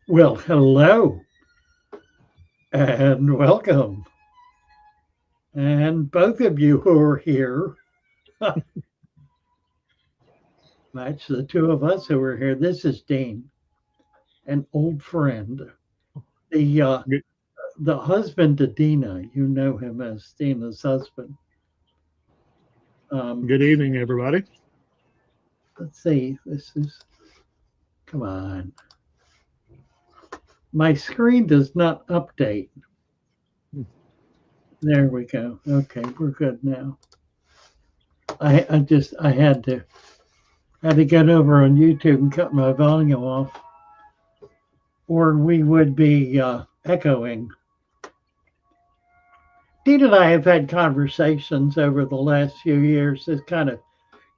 Well, hello and welcome. And both of you who are here, that's the two of us who are here. This is Dean, an old friend, the uh, Good, the husband to Dina. You know him as Dina's husband. Um, good evening, everybody. let's see. This is come on. My screen does not update. There we go. Okay, we're good now. I had to get over on YouTube and cut my volume off, or we would be echoing. Dean and I have had conversations over the last few years, as kind of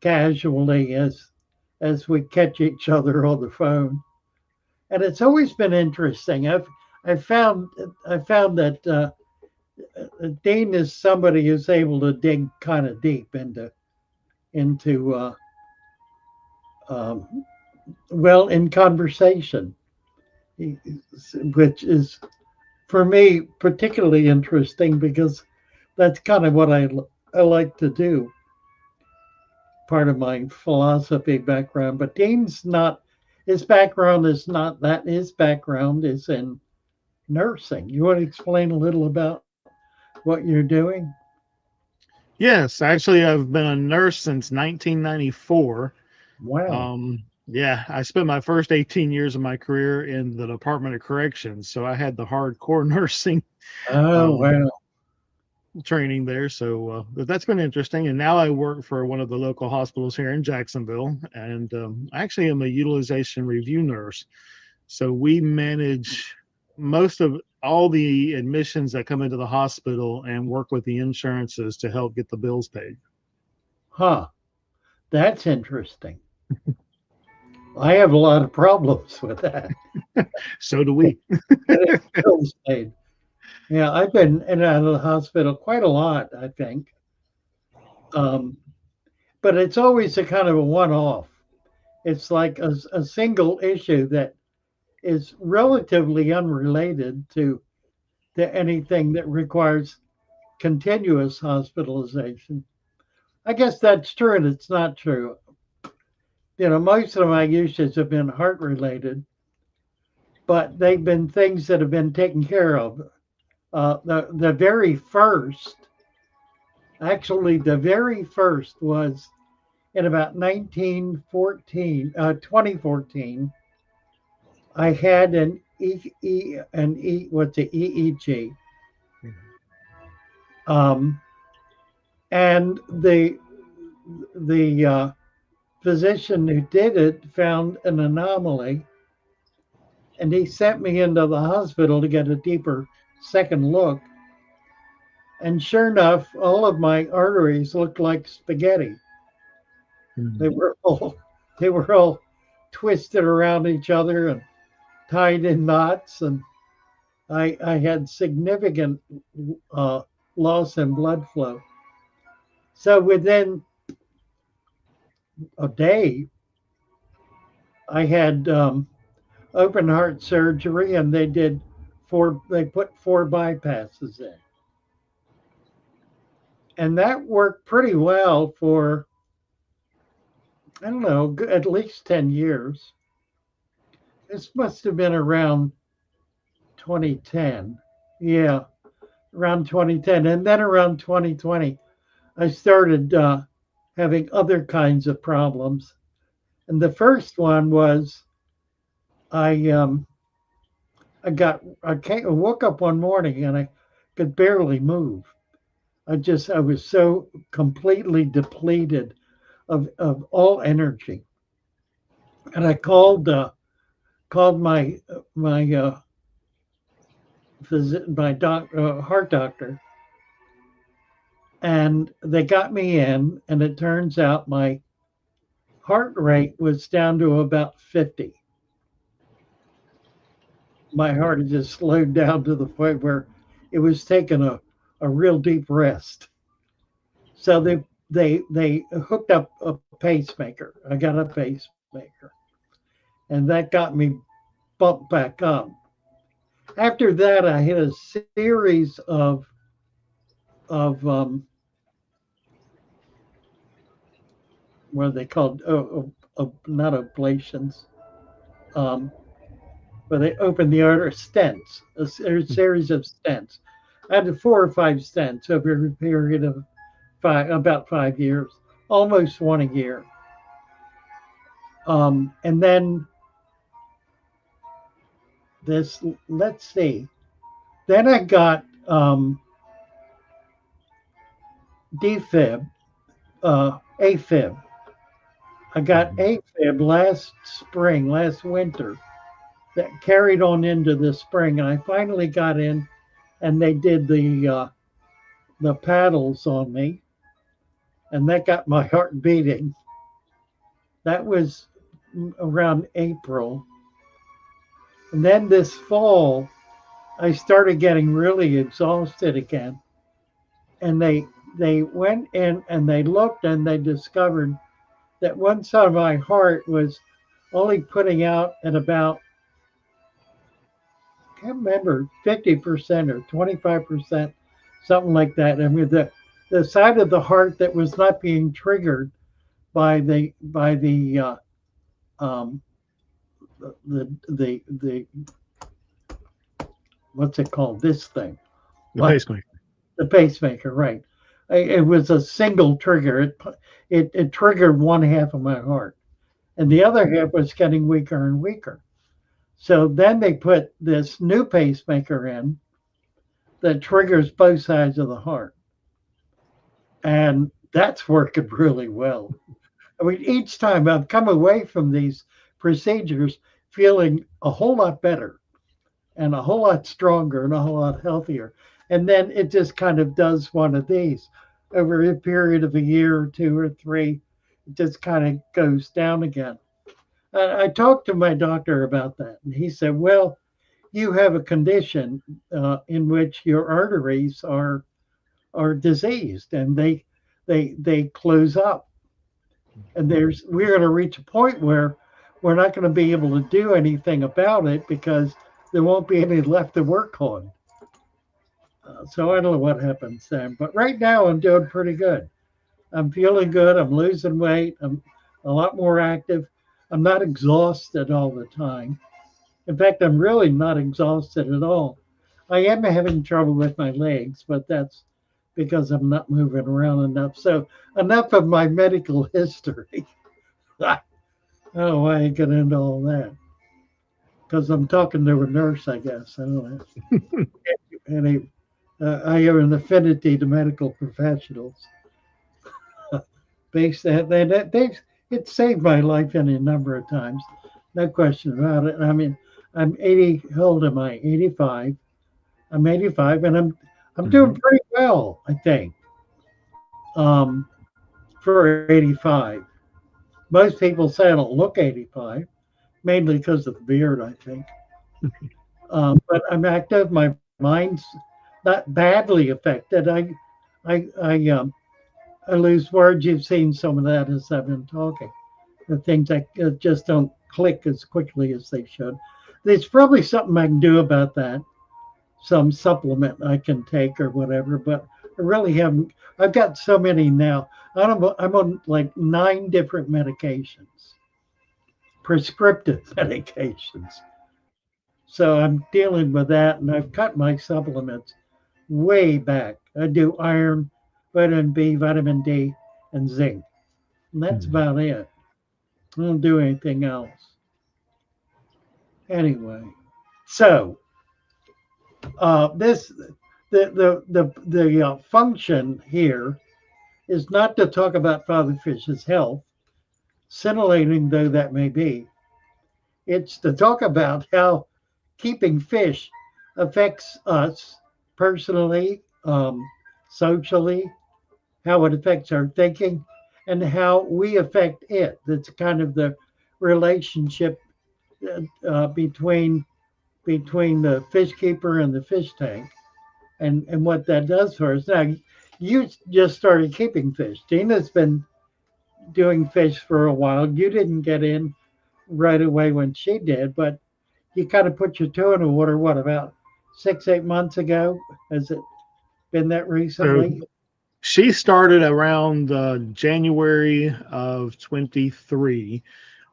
casually as we catch each other on the phone, and it's always been interesting. I found I found that Dean is somebody who's able to dig kind of deep into um, well in conversation, which is for me particularly interesting because that's kind of what I like to do, part of my philosophy background. But Dean's not, his background is not that, his background is in nursing. You want to explain a little about what you're doing? Yes, actually, I've been a nurse since 1994. Wow. Yeah, I spent my first 18 years of my career in the Department of Corrections, so I had the hardcore nursing Oh, um, wow. training there. But that's been interesting. And now I work for one of the local hospitals here in Jacksonville, and I actually am a utilization review nurse. So we manage most of all the admissions that come into the hospital and work with the insurances to help get the bills paid. Huh. That's interesting. I have a lot of problems with that. So do we. Getting bills paid. Yeah, I've been in and out of the hospital quite a lot, I think. Um, but it's always a kind of a one off. It's like a single issue that is relatively unrelated to anything that requires continuous hospitalization. I guess that's true and it's not true. Most of my uses have been heart related, but they've been things that have been taken care of. The very first, actually, the very first was in about 2014. I had what's the EEG, um, and the physician who did it found an anomaly, and he sent me into the hospital to get a deeper second look. And sure enough, all of my arteries looked like spaghetti. They Mhm. were all they were all twisted around each other and tied in knots, and I had significant uh, loss in blood flow. So within a day, I had open heart surgery, and they put four bypasses in, and that worked pretty well for, I don't know, at least 10 years. This must have been around 2010. Yeah, around 2010, and then around 2020, I started having other kinds of problems. And the first one was I um, I woke up one morning and I could barely move. I was so completely depleted of all energy, and I called my heart doctor, and they got me in, and it turns out my heart rate was down to about 50. My heart had just slowed down to the point where it was taking a real deep rest. So they hooked up a pacemaker. I got a pacemaker, and that got me. bumped back up. After that, I had a series of what are they called? Not oblations, um, where they open the artery, stents, a series of stents. I had 4 or 5 stents over a period of about 5 years, almost one a year. And then this, let's see, then I got defib, AFib. I got AFib last spring, last winter, that carried on into the spring, and I finally got in, and they did the paddles on me, and that got my heart beating. That was around April, and then this fall, I started getting really exhausted again, and they went in and they looked and they discovered that one side of my heart was only putting out at about, I can't remember, 50% or 25%, something like that. I mean, the side of the heart that was not being triggered by the um, the what's it called? This thing, The what pacemaker. the pacemaker, right? It was a single trigger. It triggered one half of my heart, and the other half was getting weaker and weaker. So then they put this new pacemaker in that triggers both sides of the heart. And that's working really well. I mean, each time I've come away from these procedures feeling a whole lot better and a whole lot stronger and a whole lot healthier. And then it just kind of does one of these over a period of a year or two or three. It just kind of goes down again. I talked to my doctor about that, and he said, "Well, you have a condition in which your arteries are diseased and they close up, and we're going to reach a point where we're not going to be able to do anything about it because there won't be any left to work on." So I don't know what happens then, but right now I'm doing pretty good. I'm feeling good. I'm losing weight. I'm a lot more active. I'm not exhausted all the time. In fact, I'm really not exhausted at all. I am having trouble with my legs, but that's because I'm not moving around enough. So enough of my medical history. I don't know why I get into all that. Because I'm talking to a nurse, I guess. I don't know. Any, I have an affinity to medical professionals. It saved my life any number of times, no question about it. I mean, I'm 80. How old am I? 85. I'm 85, and I'm Mm-hmm. doing pretty well, I think, for 85. Most people say I don't look 85, mainly because of the beard, I think. But I'm active. My mind's not badly affected. I lose words. You've seen some of that as I've been talking. The things that just don't click as quickly as they should. There's probably something I can do about that, some supplement I can take or whatever, but I really haven't. I've got so many now. I'm on like 9 different medications, prescriptive medications. So I'm dealing with that, and I've cut my supplements way back. I do iron, vitamin B, vitamin D, and zinc. And that's Mm-hmm. about it. I don't do anything else. Anyway, so this the function here is not to talk about Father Fish's health, scintillating though that may be. It's to talk about how keeping fish affects us personally, socially, how it affects our thinking, and how we affect it. That's kind of the relationship between the fish keeper and the fish tank, and what that does for us. Now, you just started keeping fish. Tina's been doing fish for a while. You didn't get in right away when she did, but you kind of put your toe in the water. What, about 6, 8 months ago? Has it been that So recently? she started around January of 23.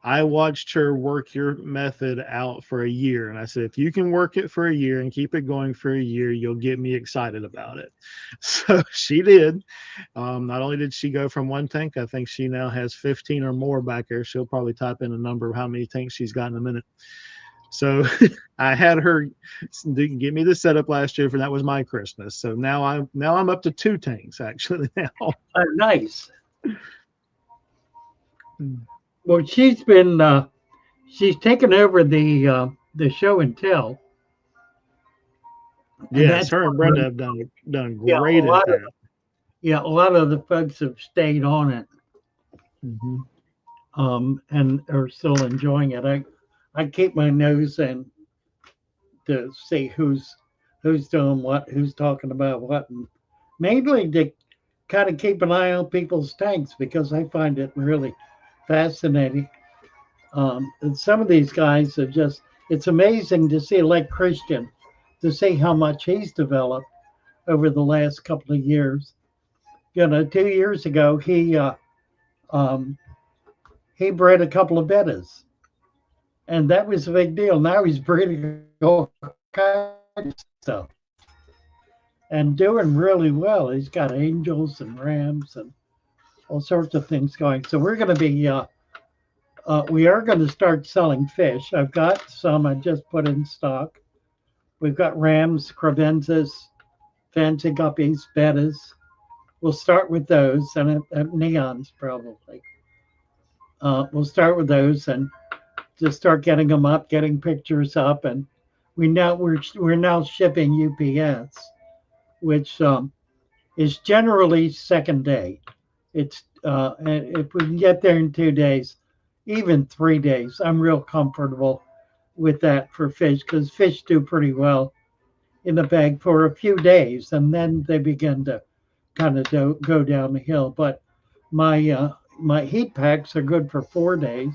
I watched her work your method out for a year. And I said, if you can work it for a year and keep it going for a year, you'll get me excited about it. So she did. Not only did she go from one tank, I think she now has 15 or more back there. She'll probably type in a number of how many tanks she's got in a minute. So I had her get me the setup last year for that was my Christmas. So now I'm up to 2 tanks actually now. Oh, nice. Well, she's taken over the show and tell, and Yes, that's her and one Brenda of have done yeah, a great at lot of that. yeah, a lot of the folks have stayed on it, Hmm. and are still enjoying it. I keep my nose in to see who's doing what, who's talking about what, and mainly to kind of keep an eye on people's tanks because I find it really fascinating. And some of these guys are just, it's amazing to see, like Christian, to see how much he's developed over the last couple of years. 2 years ago, um, he bred a couple of bettas, and that was a big deal. Now he's breeding all kinds of stuff and doing really well. He's got angels and rams and all sorts of things going. So we are going to start selling fish. I've got some I just put in stock. We've got rams, crevenzas, fancy guppies, bettas. We'll start with those and neons probably. We'll start with those and just start getting them up, getting pictures up, and we're now shipping UPS, which is generally second day. It's and if we can get there in 2 days, even 3 days, I'm real comfortable with that for fish because fish do pretty well in the bag for a few days, and then they begin to kind of go down the hill. But my heat packs are good for 4 days,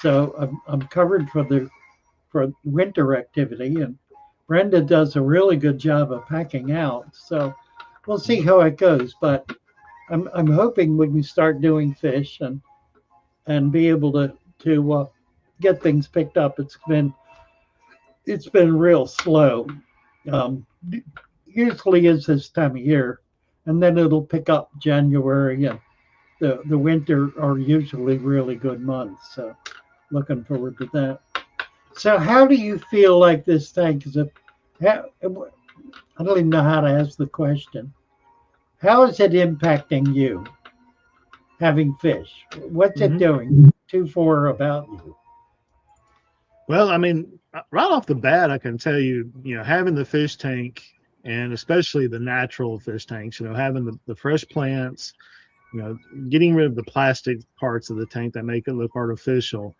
so I'm covered for winter activity. And Brenda does a really good job of packing out, so we'll see how it goes. But I'm hoping we can start doing fish and be able to get things picked up. It's been real slow. Um, Usually is this time of year, and then it'll pick up January, and the winter are usually really good months. So looking forward to that. So how do you feel like this tank is I don't even know how to ask the question. How is it impacting you having fish? What's it Hmm. doing to for about you? Well, I mean, right off the bat, I can tell you, having the fish tank and especially the natural fish tanks, having the fresh plants, you know, getting rid of the plastic parts of the tank that make it look artificial.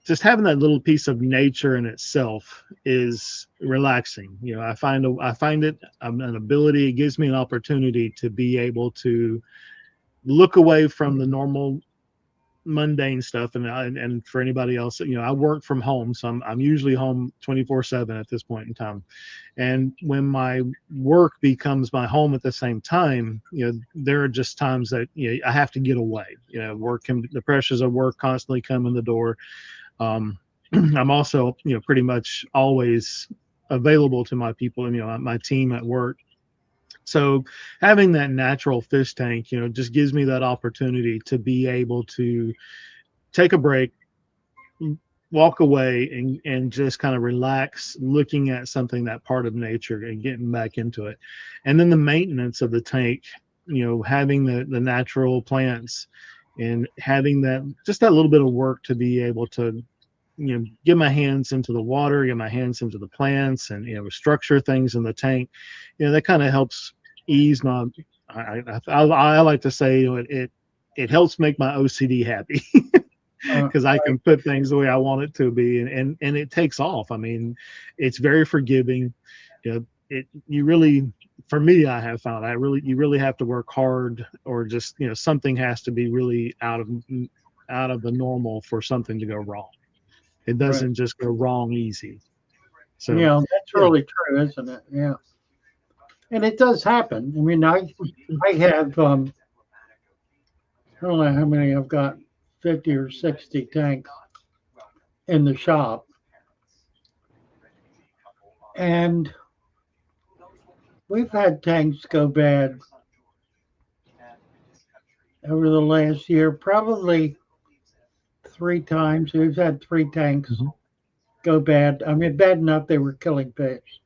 Just having that little piece of nature in itself is relaxing. I find it an ability. It gives me an opportunity to be able to look away from the normal mundane stuff. And for anybody else, I work from home, so I'm usually home 24/7 at this point in time. And when my work becomes my home at the same time, there are just times that I have to get away. The pressures of work constantly come in the door. um, I'm also, pretty much always available to my people and, my team at work. So having that natural fish tank, just gives me that opportunity to be able to take a break, walk away, and just kind of relax, looking at something, that part of nature, and getting back into it. And then the maintenance of the tank, having the natural plants and having that little bit of work to be able to get my hands into the water, get my hands into the plants, and structure things in the tank. That kind of helps ease my. I like to say, it helps make my OCD happy Uh, because I can put things the way I want it to be, and it takes off. I mean, it's very forgiving. You really, for me, I have found you really have to work hard, or just something has to be really out of the normal for something to go wrong. It Right. doesn't just go wrong easy. So Yeah, that's yeah. really true, isn't it? Yeah. And it does happen. I mean, I have I don't know how many I've got, 50 or 60 tanks in the shop. And we've had tanks go bad over the last year, probably 3 times. We've had 3 tanks Mhm. go bad. I mean, bad enough they were killing fish.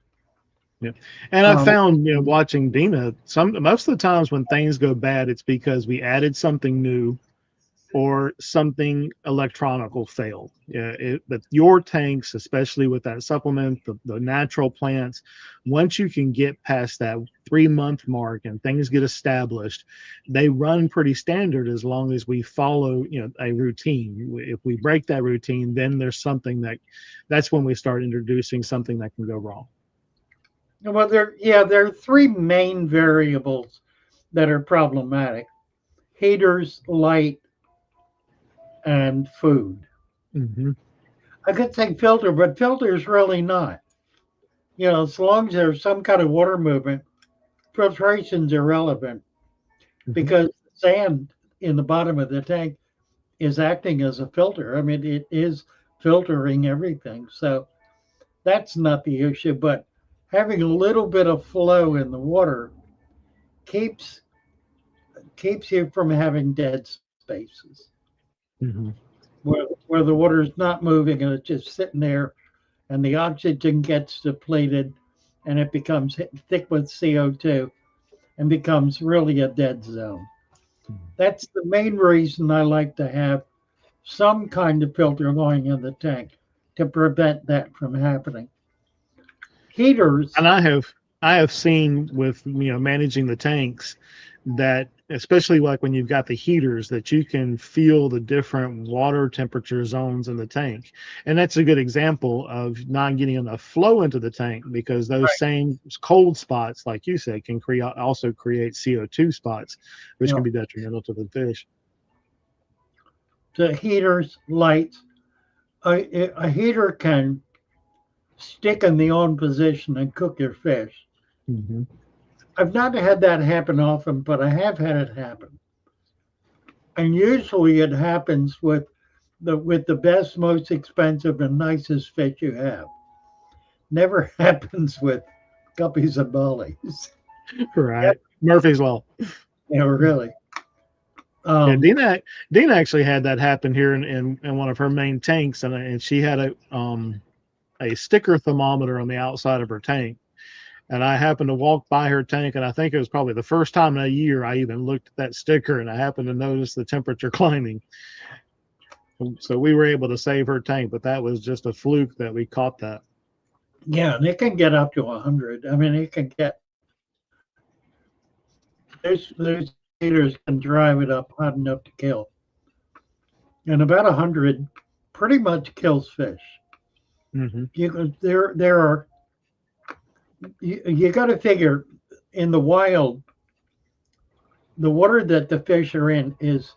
Yeah. And I Um, found, watching Dina, most of the times when things go bad, it's because we added something new or something electronical failed. Yeah, but your tanks, especially with that supplement, the natural plants, once you can get past that 3 month mark and things get established, they run pretty standard as long as we follow, a routine. If we break that routine, then there's something that's when we start introducing something that can go wrong. well, there are 3 main variables that are problematic: heaters, light, and food. Hmm. I could say filter, but filter is really not. As long as there's some kind of water movement, filtration's irrelevant Hmm. because sand in the bottom of the tank is acting as a filter. I mean, it is filtering everything. So that's not the issue. But having a little bit of flow in the water keeps keeps you from having dead spaces Hmm. where the water is not moving and it's just sitting there, and the oxygen gets depleted and it becomes thick with CO2 and becomes really a dead zone. That's the main reason I like to have some kind of filter going in the tank to prevent that from happening. And Heaters, I have seen with, managing the tanks, that especially like when you've got the heaters, that you can feel the different water temperature zones in the tank. And that's a good example of not getting enough flow into the tank, because those right? same cold spots, like you said, can create CO2 spots, which You can know, be detrimental to the fish. the heaters, lights. A heater can stick in the on position and cook your fish. Hmm. I've not had that happen often, but I have had it happen. And usually it happens with the best, most expensive, and nicest fish you have. Never happens with guppies and mollies. Yep, Right. Murphy's Law. really. Yeah, Um, Dina actually had that happen here in one of her main tanks, and she had a sticker thermometer on the outside of her tank. And I happened to walk by her tank, and I think it was probably the first time in a year I even looked at that sticker, and I happened to notice the temperature climbing. So we were able to save her tank, but that was just a fluke that we caught that. yeah, and it can get up to 100. I mean, it can get there's heaters can drive it up hot enough to kill, and about 100 pretty much kills fish. Hmm. There are you got to figure in the wild the water that the fish are in is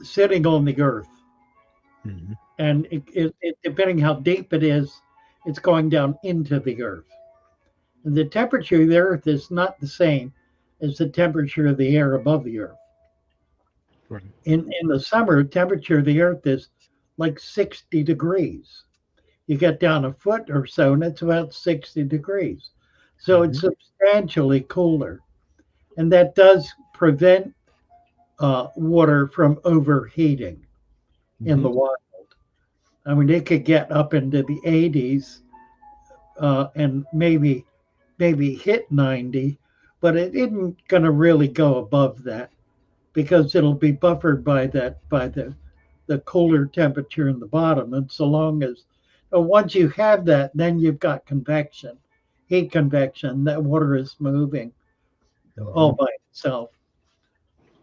sitting on the earth, Hmm. and depending how deep it is, it's going down into the earth. And the temperature of the earth is not the same as the temperature of the air above the earth. Right. In the summer, temperature of the earth is like 60 degrees. You get down a foot or so, and it's about 60 degrees. So it's Hmm. substantially cooler. And that does prevent water from overheating in Hmm. the wild. I mean, it could get up into the 80s and maybe hit 90, but it isn't going to really go above that because it'll be buffered by the cooler temperature in the bottom. And so long as once you have that, then you've got convection, heat convection. That water is moving all Hmm. by itself.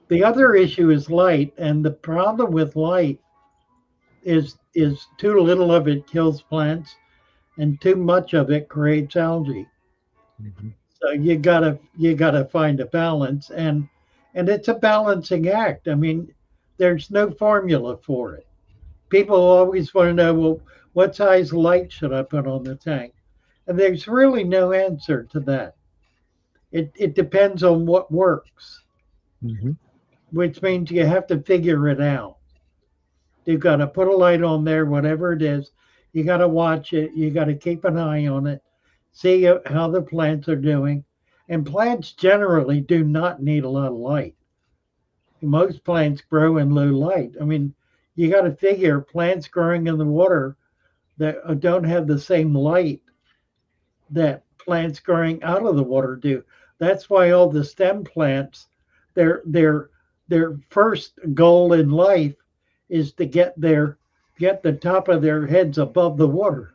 The other issue is light, and the problem with light is too little of it kills plants, and too much of it creates algae. Hmm. So you gotta find a balance, and it's a balancing act. I mean, there's no formula for it. People always want to know, well, what size light should I put on the tank? And there's really no answer to that. It depends on what works, Hmm. which means you have to figure it out. You've got to put a light on there, whatever it is. You got to watch it. You got to keep an eye on it, see how the plants are doing. And plants generally do not need a lot of light. Most plants grow in low light. I mean, you got to figure plants growing in the water that don't have the same light that plants growing out of the water do. That's why all the stem plants, their their their first goal in life is to get the top of their heads above the water,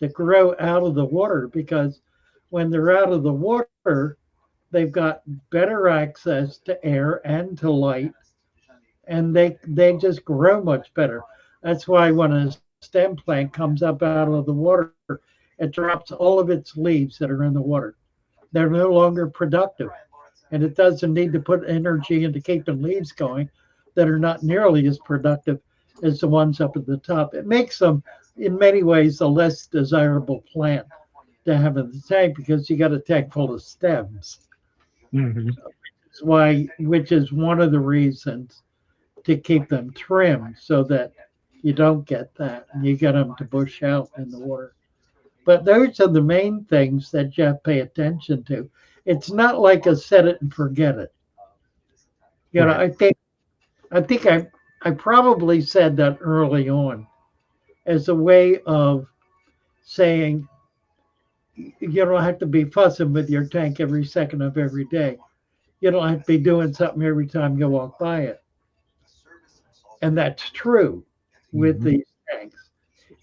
to grow out of the water, because when they're out of the water, they've got better access to air and to light, and they just grow much better. That's why when a stem plant comes up out of the water, it drops all of its leaves that are in the water. They're no longer productive, and it doesn't need to put energy into keeping leaves going that are not nearly as productive as the ones up at the top. It makes them, in many ways, a less desirable plant to have in the tank because you got a tank full of stems. Hmm. It's why, which is one of the reasons to keep them trimmed so that you don't get that and you get them to bush out in the water. But those are the main things that you have to pay attention to. It's not like a set it and forget it. Right. I think I probably said that early on as a way of saying you don't have to be fussing with your tank every second of every day. You don't have to be doing something every time you walk by it. And that's true with Hmm. these tanks.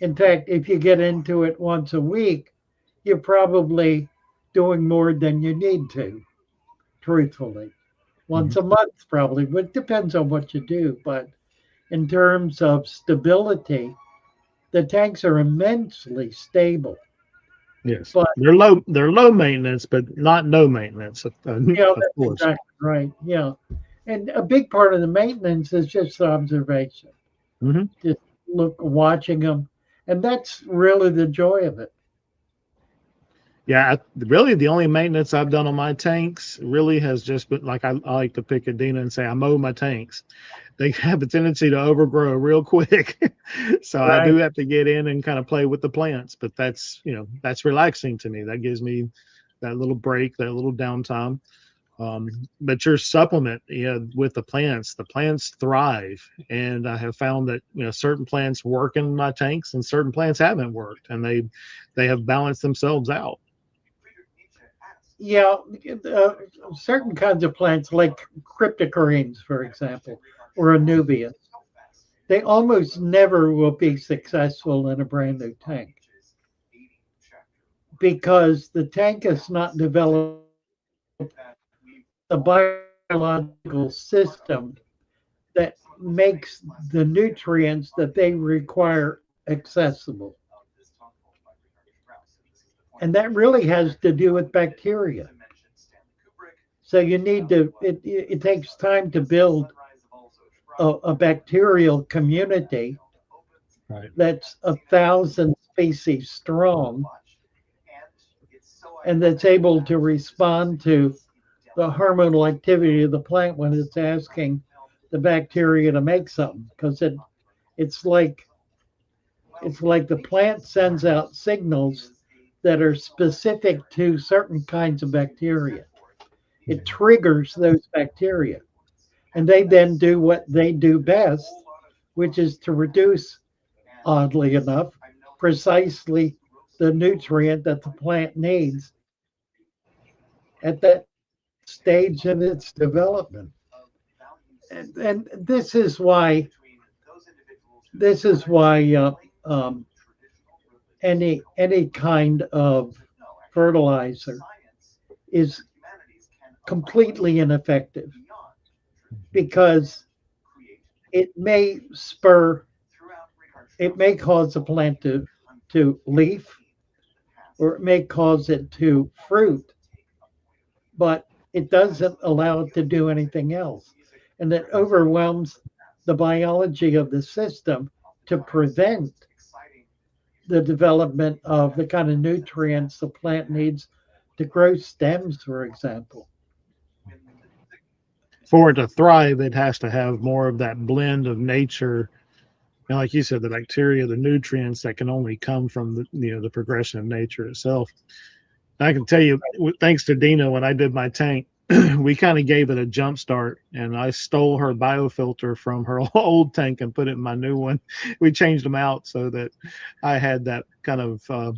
In fact, if you get into it once a week, you're probably doing more than you need to, truthfully. Hmm. Once a month, probably, but it depends on what you do. But in terms of stability, the tanks are immensely stable. Yes, But, they're low maintenance, but not no maintenance. Of that's course. exactly right. Yeah. And a big part of the maintenance is just observation, Hmm. just watching them. And that's really the joy of it. Yeah, really the only maintenance I've done on my tanks really has just been like I like to pick a Dina and say I mow my tanks. They have a tendency to overgrow real quick. So I do Right. have to get in and kind of play with the plants, but that's, that's relaxing to me. That gives me that little break, that little downtime. But your supplement, with the plants thrive. And I have found that, certain plants work in my tanks and certain plants haven't worked, and they have balanced themselves out. Yeah. Uh, Certain kinds of plants, like cryptocorenes, for example, or anubias, they almost never will be successful in a brand new tank because the tank is not developed a biological system that makes the nutrients that they require accessible. And that really has to do with bacteria. So you need it takes time to build a bacterial community Right. that's 1,000 species strong and that's able to respond to the hormonal activity of the plant when it's asking the bacteria to make something because it's like it's like the plant sends out signals that are specific to certain kinds of bacteria. It triggers those bacteria and they then do what they do best, which is to reduce, oddly enough, precisely the nutrient that the plant needs at that stage in its development. And this is why um, any kind of fertilizer is completely ineffective because it may spur it may cause a plant to leaf or it may cause it to fruit, but it doesn't allow it to do anything else. And it overwhelms the biology of the system to prevent the development of the kind of nutrients the plant needs to grow stems, for example. For it to thrive, it has to have more of that blend of nature. And like you said, the bacteria, the nutrients that can only come from the progression of nature itself. I can tell you, thanks to Dina, when I did my tank, we kind of gave it a jump start, and I stole her biofilter from her old tank and put it in my new one. We changed them out so that I had that kind of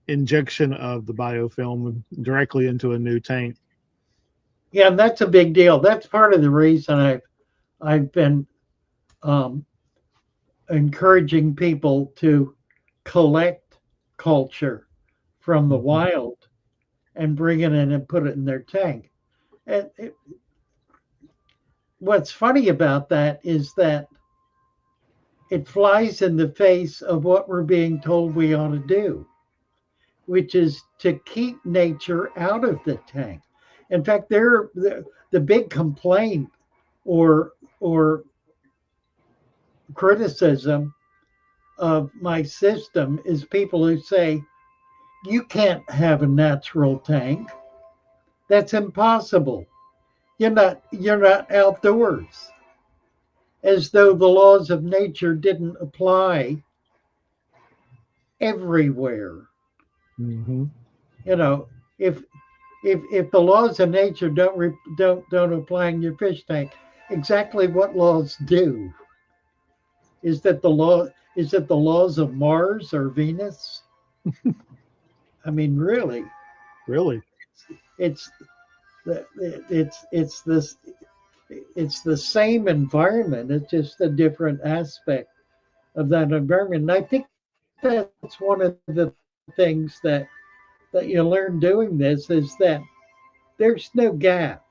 injection of the biofilm directly into a new tank. Yeah, and that's a big deal. That's part of the reason I've been um, encouraging people to collect culture from the wild and bring it in and put it in their tank. And what's funny about that is that it flies in the face of what we're being told we ought to do, which is to keep nature out of the tank. In fact, the big complaint or criticism of my system is people who say you can't have a natural tank. That's impossible. You're not outdoors. As though the laws of nature didn't apply everywhere. Mm-hmm. You know, if the laws of nature don't apply in your fish tank, exactly what laws do? Is that the laws of Mars or Venus? I mean, really, Really? it's it's this it's the same environment. It's just a different aspect of that environment. And I think that's one of the things that you learn doing this is that there's no gap.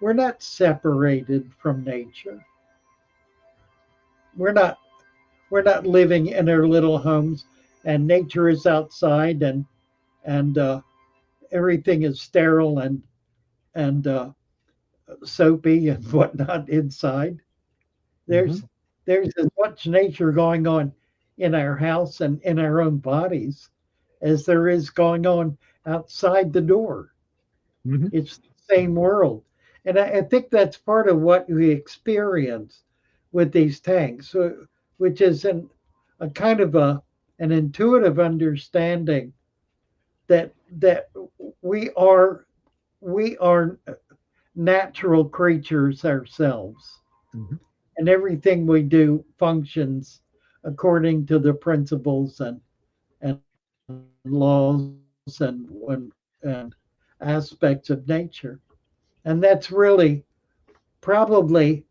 We're not separated from nature. We're not we're not living in our little homes and nature is outside and everything is sterile and soapy and whatnot inside. Mm-hmm. There's as much nature going on in our house and in our own bodies as there is going on outside the door. Mm-hmm. It's the same world. And I think that's part of what we experience with these tanks, which is a kind of an intuitive understanding that we are natural creatures ourselves, Mm-hmm. and everything we do functions according to the principles and laws and aspects of nature. And that's really probably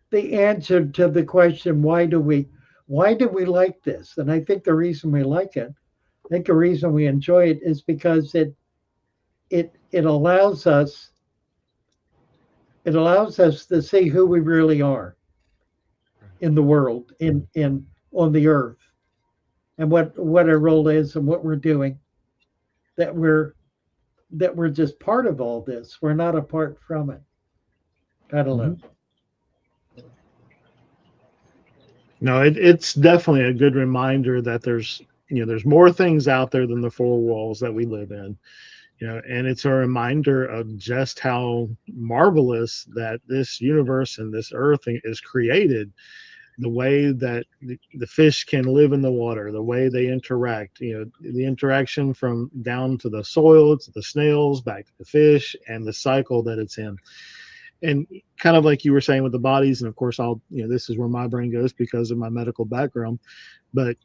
the answer to the question, why do we like this? And I think the reason we like it, I think the reason we enjoy it is because it allows us to see who we really are in the world, in on the earth, and what our role is and what we're doing, that we're just part of all this. We're not apart from it. I don't Mm-hmm. know. No, it's definitely a good reminder that there's more things out there than the four walls that we live in. And it's a reminder of just how marvelous that this universe and this earth is created, the way that the fish can live in the water, the way they interact, the interaction from down to the soil, to the snails, back to the fish, and the cycle that it's in. And kind of like you were saying with the bodies, and of course this is where my brain goes because of my medical background, but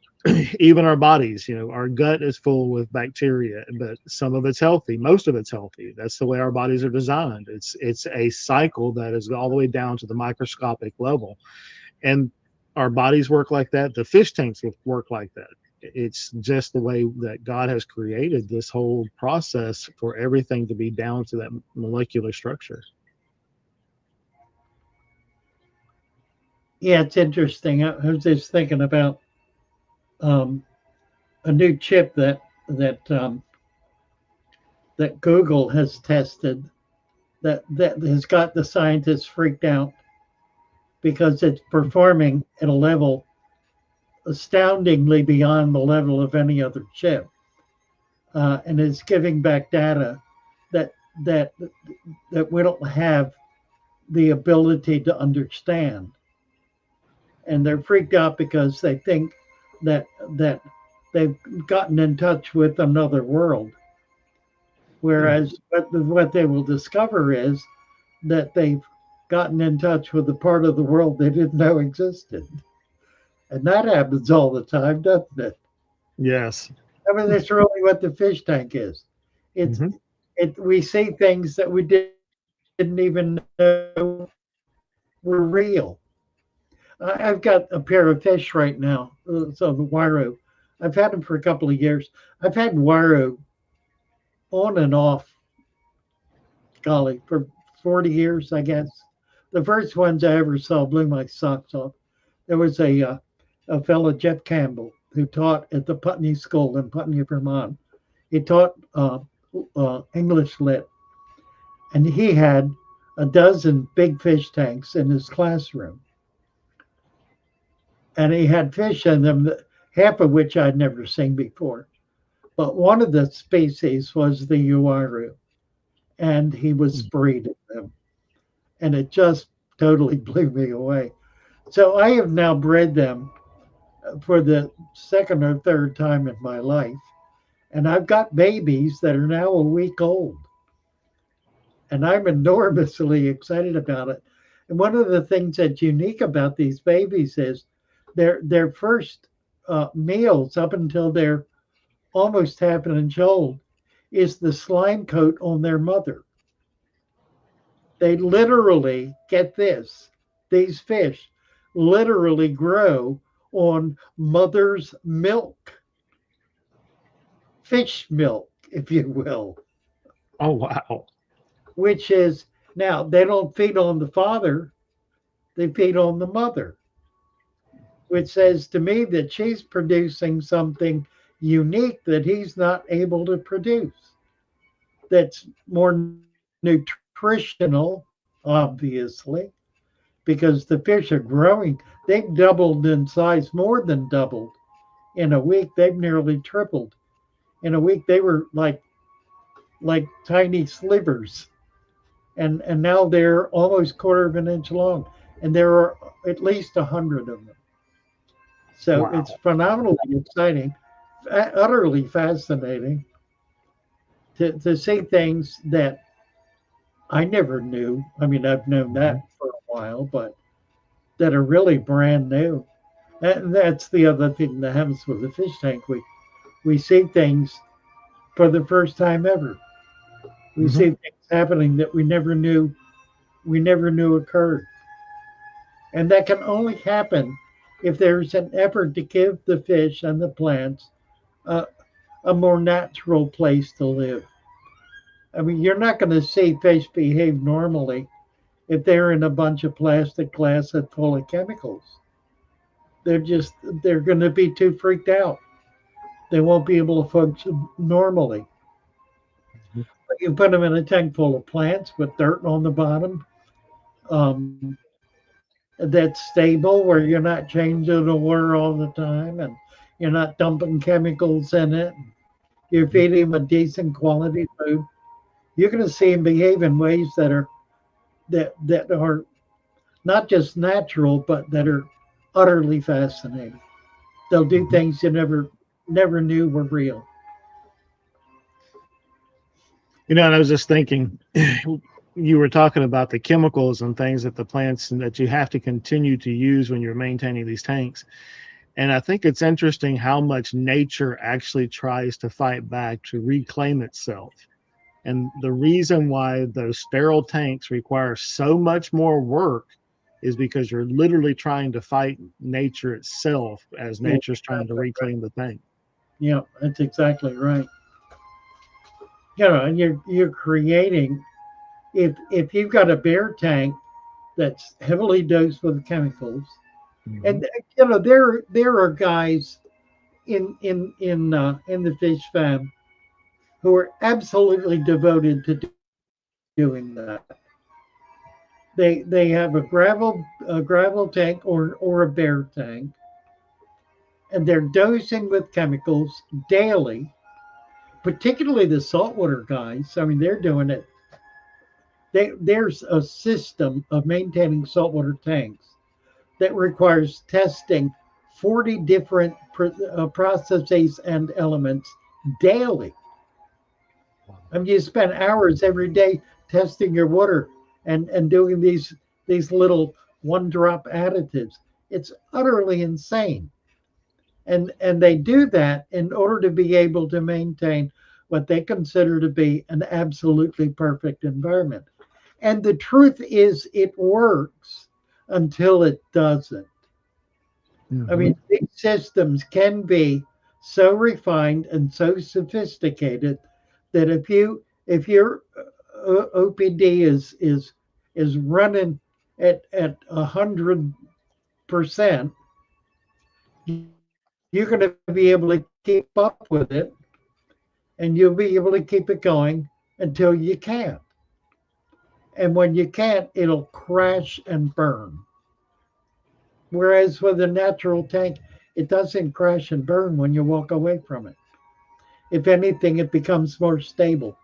even our bodies, our gut is full with bacteria, but some of it's healthy, most of it's healthy. That's the way our bodies are designed. It's a cycle that is all the way down to the microscopic level, and our bodies work like that. The fish tanks work like that. It's just the way that God has created this whole process for everything to be down to that molecular structure. Yeah, it's interesting. I was just thinking about um, a new chip that Google has tested that has got the scientists freaked out because it's performing at a level astoundingly beyond the level of any other chip, and it's giving back data that that that we don't have the ability to understand. And they're freaked out because they think that that they've gotten in touch with another world. Whereas what they will discover is that they've gotten in touch with a part of the world they didn't know existed. And that happens all the time, doesn't it? Yes. I mean, that's really what the fish tank is. It's Hmm. we see things that we didn't even know were real. I've got a pair of fish right now, so the waro. I've had them for a couple of years. I've had waro on and off, golly, for 40 years, I guess. The first ones I ever saw blew my socks off. There was a fellow, Jeff Campbell, who taught at the Putney School in Putney, Vermont. He taught English lit, and he had a dozen big fish tanks in his classroom. And he had fish in them, half of which I'd never seen before. But one of the species was the uaru, and he was breeding them. And it just totally blew me away. So I have now bred them for the second or third time in my life. And I've got babies that are now a week old. And I'm enormously excited about it. And one of the things that's unique about these babies is their first meals up until they're almost half an inch old is the slime coat on their mother. They literally, get this, these fish literally grow on mother's milk, fish milk, if you will, Oh, wow. which is now they don't feed on the father, they feed on the mother, which says to me that she's producing something unique that he's not able to produce, that's more nutritional, obviously, because the fish are growing. They've doubled in size, more than doubled in a week. They've nearly tripled. In a week, they were like tiny slivers, and now they're almost quarter of an inch long, and there are at least 100 of them. So it's Wow. phenomenally exciting, utterly fascinating to see things that I never knew. I mean, I've known Mhm. that for a while, but that are really brand new. And that's the other thing that happens with the fish tank. We see things for the first time ever. We Mhm. see things happening that we never knew occurred. And that can only happen if there's an effort to give the fish and the plants a, a more natural place to live. I mean, you're not going to see fish behave normally if they're in a bunch of plastic glass that's full of chemicals. They're just they're going to be too freaked out. They won't be able to function normally. Mhm. But you put them in a tank full of plants with dirt on the bottom, um, that's stable, where you're not changing the water all the time, and you're not dumping chemicals in it. You're feeding them a decent quality food. You're going to see them behave in ways that are not just natural, but that are utterly fascinating. They'll do Mhm. things you never knew were real. And I was just thinking, you were talking about the chemicals and things that the plants and that you have to continue to use when you're maintaining these tanks. And I think it's interesting how much nature actually tries to fight back to reclaim itself. And the reason why those sterile tanks require so much more work is because you're literally trying to fight nature itself as Yeah, nature's trying to exactly right. reclaim the tank. Yeah, that's exactly right. And you're creating, if you've got a bear tank that's heavily dosed with chemicals, Mhm. and there are guys in the fish fam who are absolutely devoted to doing that. They have a gravel tank or a bear tank, and they're dosing with chemicals daily, particularly the saltwater guys. I mean, they're doing it. There's a system of maintaining saltwater tanks that requires testing 40 different processes and elements daily. I mean, you spend hours every day testing your water and doing these little one drop additives. It's utterly insane. And they do that in order to be able to maintain what they consider to be an absolutely perfect environment. And the truth is, it works until it doesn't. I mean, these systems can be so refined and so sophisticated that if your OPD is running at 100%, you're going to be able to keep up with it, and you'll be able to keep it going until you can't. And when you can't, it'll crash and burn. Whereas with a natural tank, it doesn't crash and burn when you walk away from it. If anything, it becomes more stable.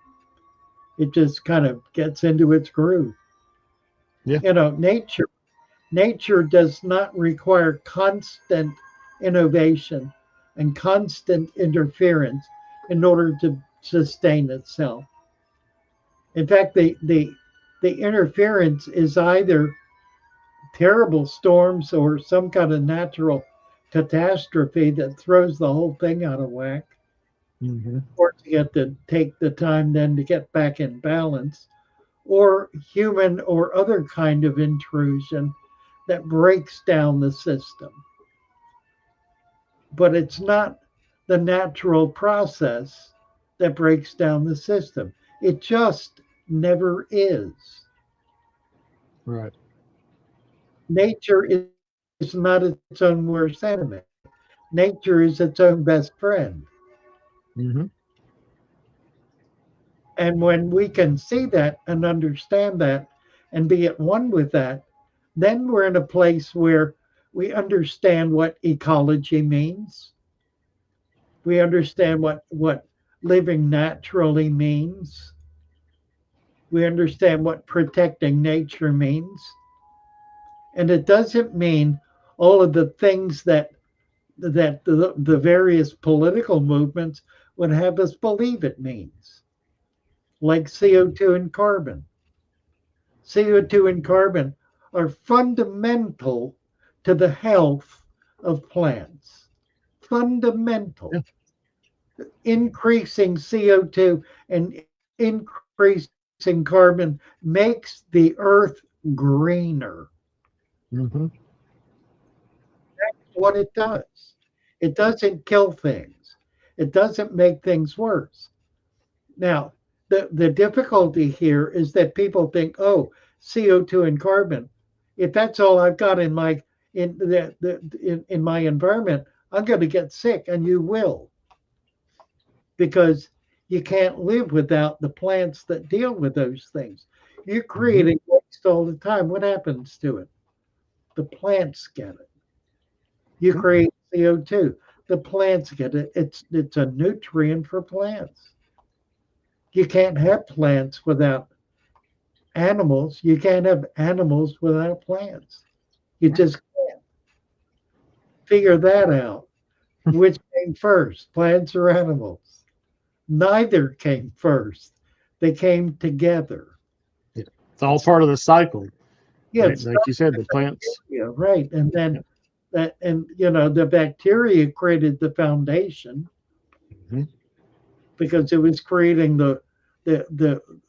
It just kind of gets into its groove. Yeah. You know, nature does not require constant innovation and constant interference in order to sustain itself. In fact, the interference is either terrible storms or some kind of natural catastrophe that throws the whole thing out of whack. Or you have to take the time then to get back in balance, or human or other kind of intrusion that breaks down the system. But it's not the natural process that breaks down the system. It just never is. Right. Nature is not its own worst enemy. Nature is its own best friend. And when we can see that and understand that and be at one with that, then we're in a place where we understand what ecology means. We understand what living naturally means. We understand what protecting nature means. And it doesn't mean all of the things that the various political movements would have us believe it means, like CO2 and carbon. CO2 and carbon are fundamental to the health of plants. Fundamental. Yeah. Increasing CO2 and increasing carbon makes the earth greener. That's what it does. It doesn't kill things. It doesn't make things worse. Now, the difficulty here is that people think, oh, CO2 and carbon, if that's all I've got in my in my environment, I'm going to get sick, and you will, because you can't live without the plants that deal with those things. You're creating waste all the time. What happens to it? The plants get it. You create CO2. The plants get it. It's a nutrient for plants. You can't have plants without animals. You can't have animals without plants. You just can't. Figure that out. Which came first, plants or animals? Neither came first. They came together. Yeah. It's all part of the cycle. Yeah, right? Like you said, the plants. Yeah, right. And then that, and the bacteria created the foundation because it was creating the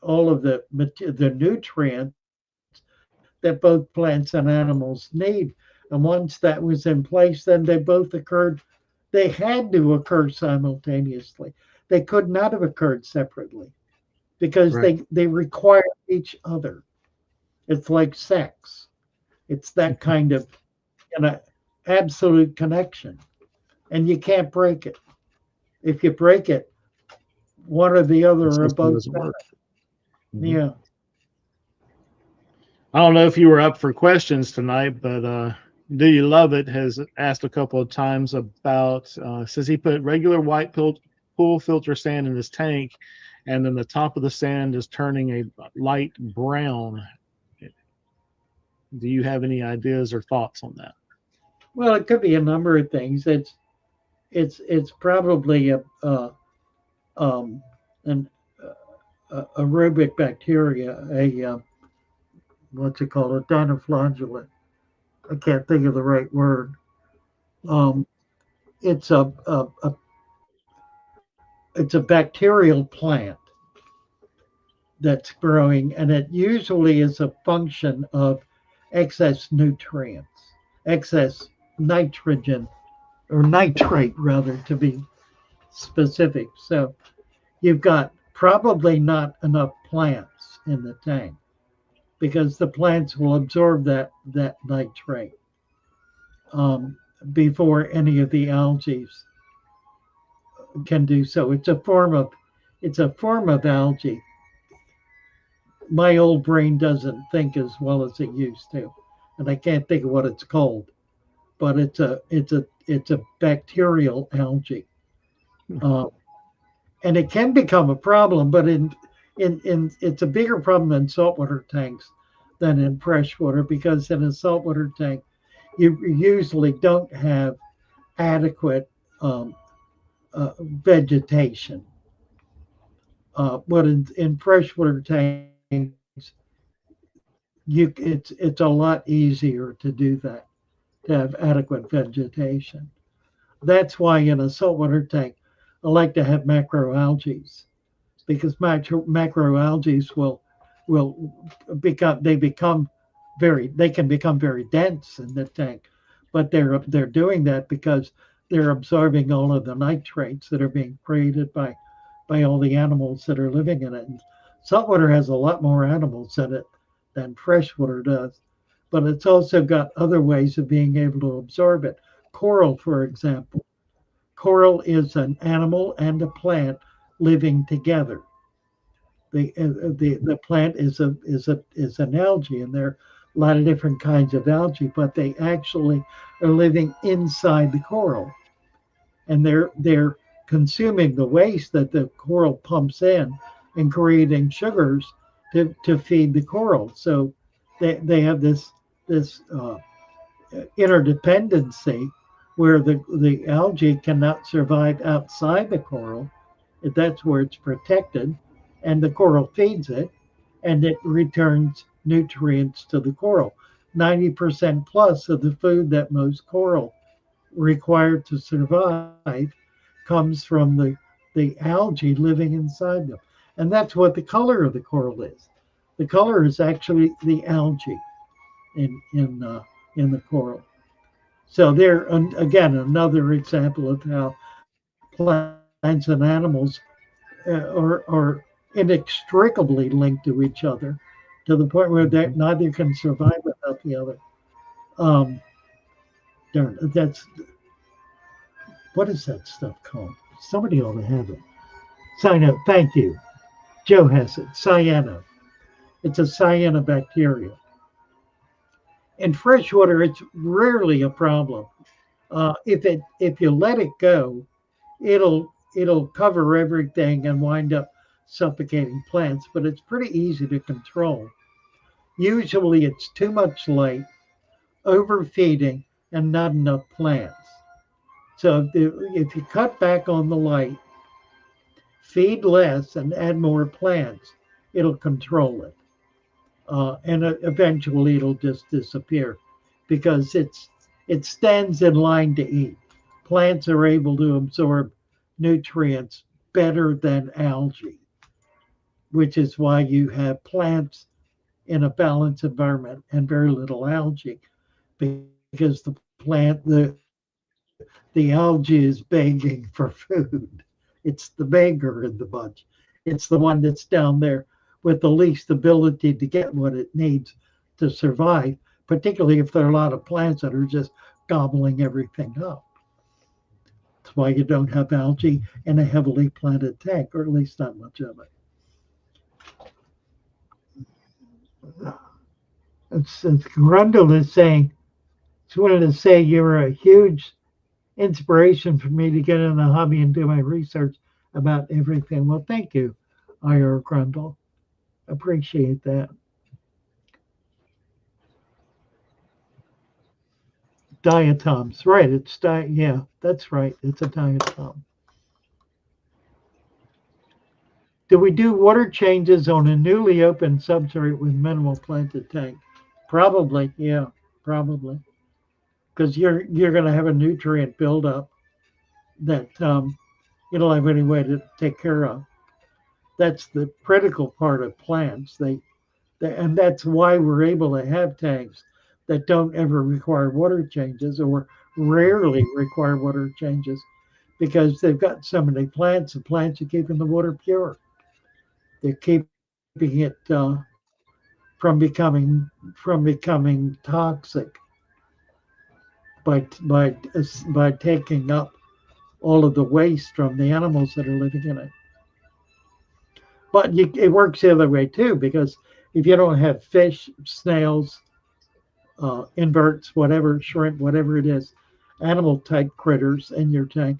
all of the nutrients that both plants and animals need. And once that was in place, then they both occurred. They had to occur simultaneously. They could not have occurred separately because they require each other. It's like sex. It's that kind of absolute connection. And you can't break it. If you break it, one or the other are both. Yeah. I don't know if you were up for questions tonight, but Do You Love It has asked a couple of times about, says he put regular white pool filter sand in his tank, and then the top of the sand is turning a light brown. Do you have any ideas or thoughts on that? Well, it could be a number of things. It's probably um, an aerobic bacteria, what's it called, a dinoflagellate. I can't think of the right word. Um, it's it's a bacterial plant that's growing, and it usually is a function of excess nutrients, excess nitrogen or nitrate, rather, to be specific. So you've got probably not enough plants in the tank because the plants will absorb that nitrate um, before any of the algae can do so. It's a form of algae. My old brain doesn't think as well as it used to, and I can't think of what it's called. But it's a bacterial algae, uh, and it can become a problem. But in it's a bigger problem in saltwater tanks than in freshwater, because in a saltwater tank you usually don't have adequate vegetation. But in freshwater tanks, it's a lot easier to do that, to have adequate vegetation. That's why in a saltwater tank, I like to have macroalgae, because macroalgae will become they can become very dense in the tank, but they're doing that because they're absorbing all of the nitrates that are being created by all the animals that are living in it. And saltwater has a lot more animals in it than freshwater does, but it's also got other ways of being able to absorb it. Coral, for example. Coral is an animal and a plant living together. The plant is an algae, and there are a lot of different kinds of algae, but they actually are living inside the coral, and they're consuming the waste that the coral pumps in and creating sugars to feed the coral. So they have this interdependency where the algae cannot survive outside the coral. That's where it's protected, and the coral feeds it, and it returns nutrients to the coral. 90% plus of the food that most coral require to survive comes from the algae living inside them. And that's what the color of the coral is. The color is actually the algae in the coral. So there, again, another example of how plants and animals are inextricably linked to each other, to the point where neither can survive without the other. Um, that's what is that stuff called? Somebody ought to have it. Cyano, thank you. Joe has it. Cyano. It's a cyanobacteria. In freshwater, it's rarely a problem. If you let it go, it'll cover everything and wind up suffocating plants. But it's pretty easy to control. Usually, it's too much light, overfeeding, and not enough plants. So if you cut back on the light, feed less, and add more plants, it'll control it. And eventually it'll just disappear because it stands in line to eat. Plants are able to absorb nutrients better than algae, which is why you have plants in a balanced environment and very little algae, because the algae is begging for food. It's the beggar in the bunch. It's the one that's down there with the least ability to get what it needs to survive, particularly if there are a lot of plants that are just gobbling everything up. That's why you don't have algae in a heavily planted tank, or at least not much of it. It's Grundle is saying Just wanted to say you're a huge inspiration for me to get in the hobby and do my research about everything. Well, thank you, Ira Grundle. Appreciate that. Diatoms, right? Yeah, that's right. It's a diatom. Do we do water changes on a newly opened substrate with minimal planted tank? Probably, yeah, probably, because you're going to have a nutrient buildup that you don't have any way to take care of. That's the critical part of plants. And that's why we're able to have tanks that don't ever require water changes or rarely require water changes because they've got so many plants. The plants are keeping the water pure. They're keeping it from becoming toxic by taking up all of the waste from the animals that are living in it. But it works the other way too, because if you don't have fish, snails, inverts, whatever, shrimp, whatever it is, animal type critters in your tank,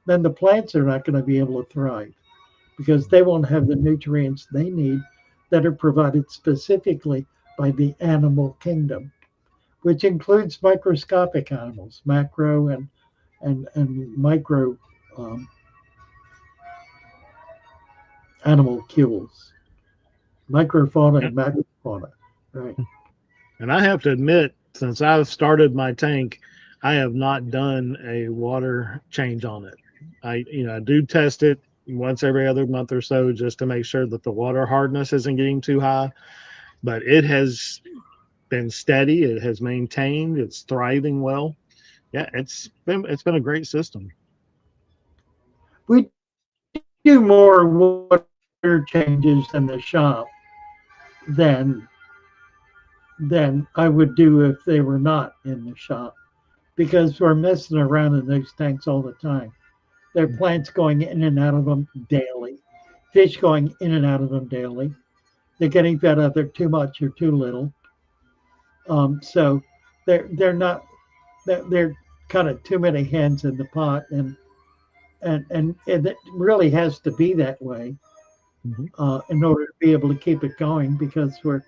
then the plants are not going to be able to thrive because they won't have the nutrients they need that are provided specifically by the animal kingdom, which includes microscopic animals, macro and micro um, animalcules, microfauna and macrofauna. Right. And I have to admit, since I've started my tank, I have not done a water change on it. I do test it once every other month or so just to make sure that the water hardness isn't getting too high. But it has been steady. It has maintained. It's thriving well. Yeah, it's been a great system. We do more water changes in the shop than I would do if they were not in the shop because we're messing around in those tanks all the time. There are plants going in and out of them daily, fish going in and out of them daily. They're getting fed either too much or too little. So they're not they're kind of too many hens in the pot, and it really has to be that way in order to be able to keep it going because we're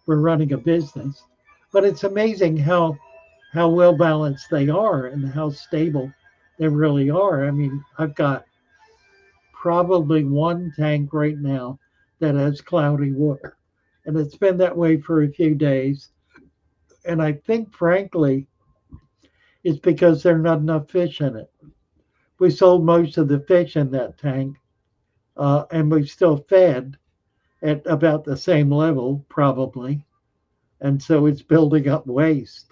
running a business. But it's amazing how well balanced they are and how stable they really are. I mean, I've got probably one tank right now that has cloudy water, and it's been that way for a few days. And I think, frankly, it's because there are not enough fish in it. We sold most of the fish in that tank, and we still fed at about the same level, probably. And so it's building up waste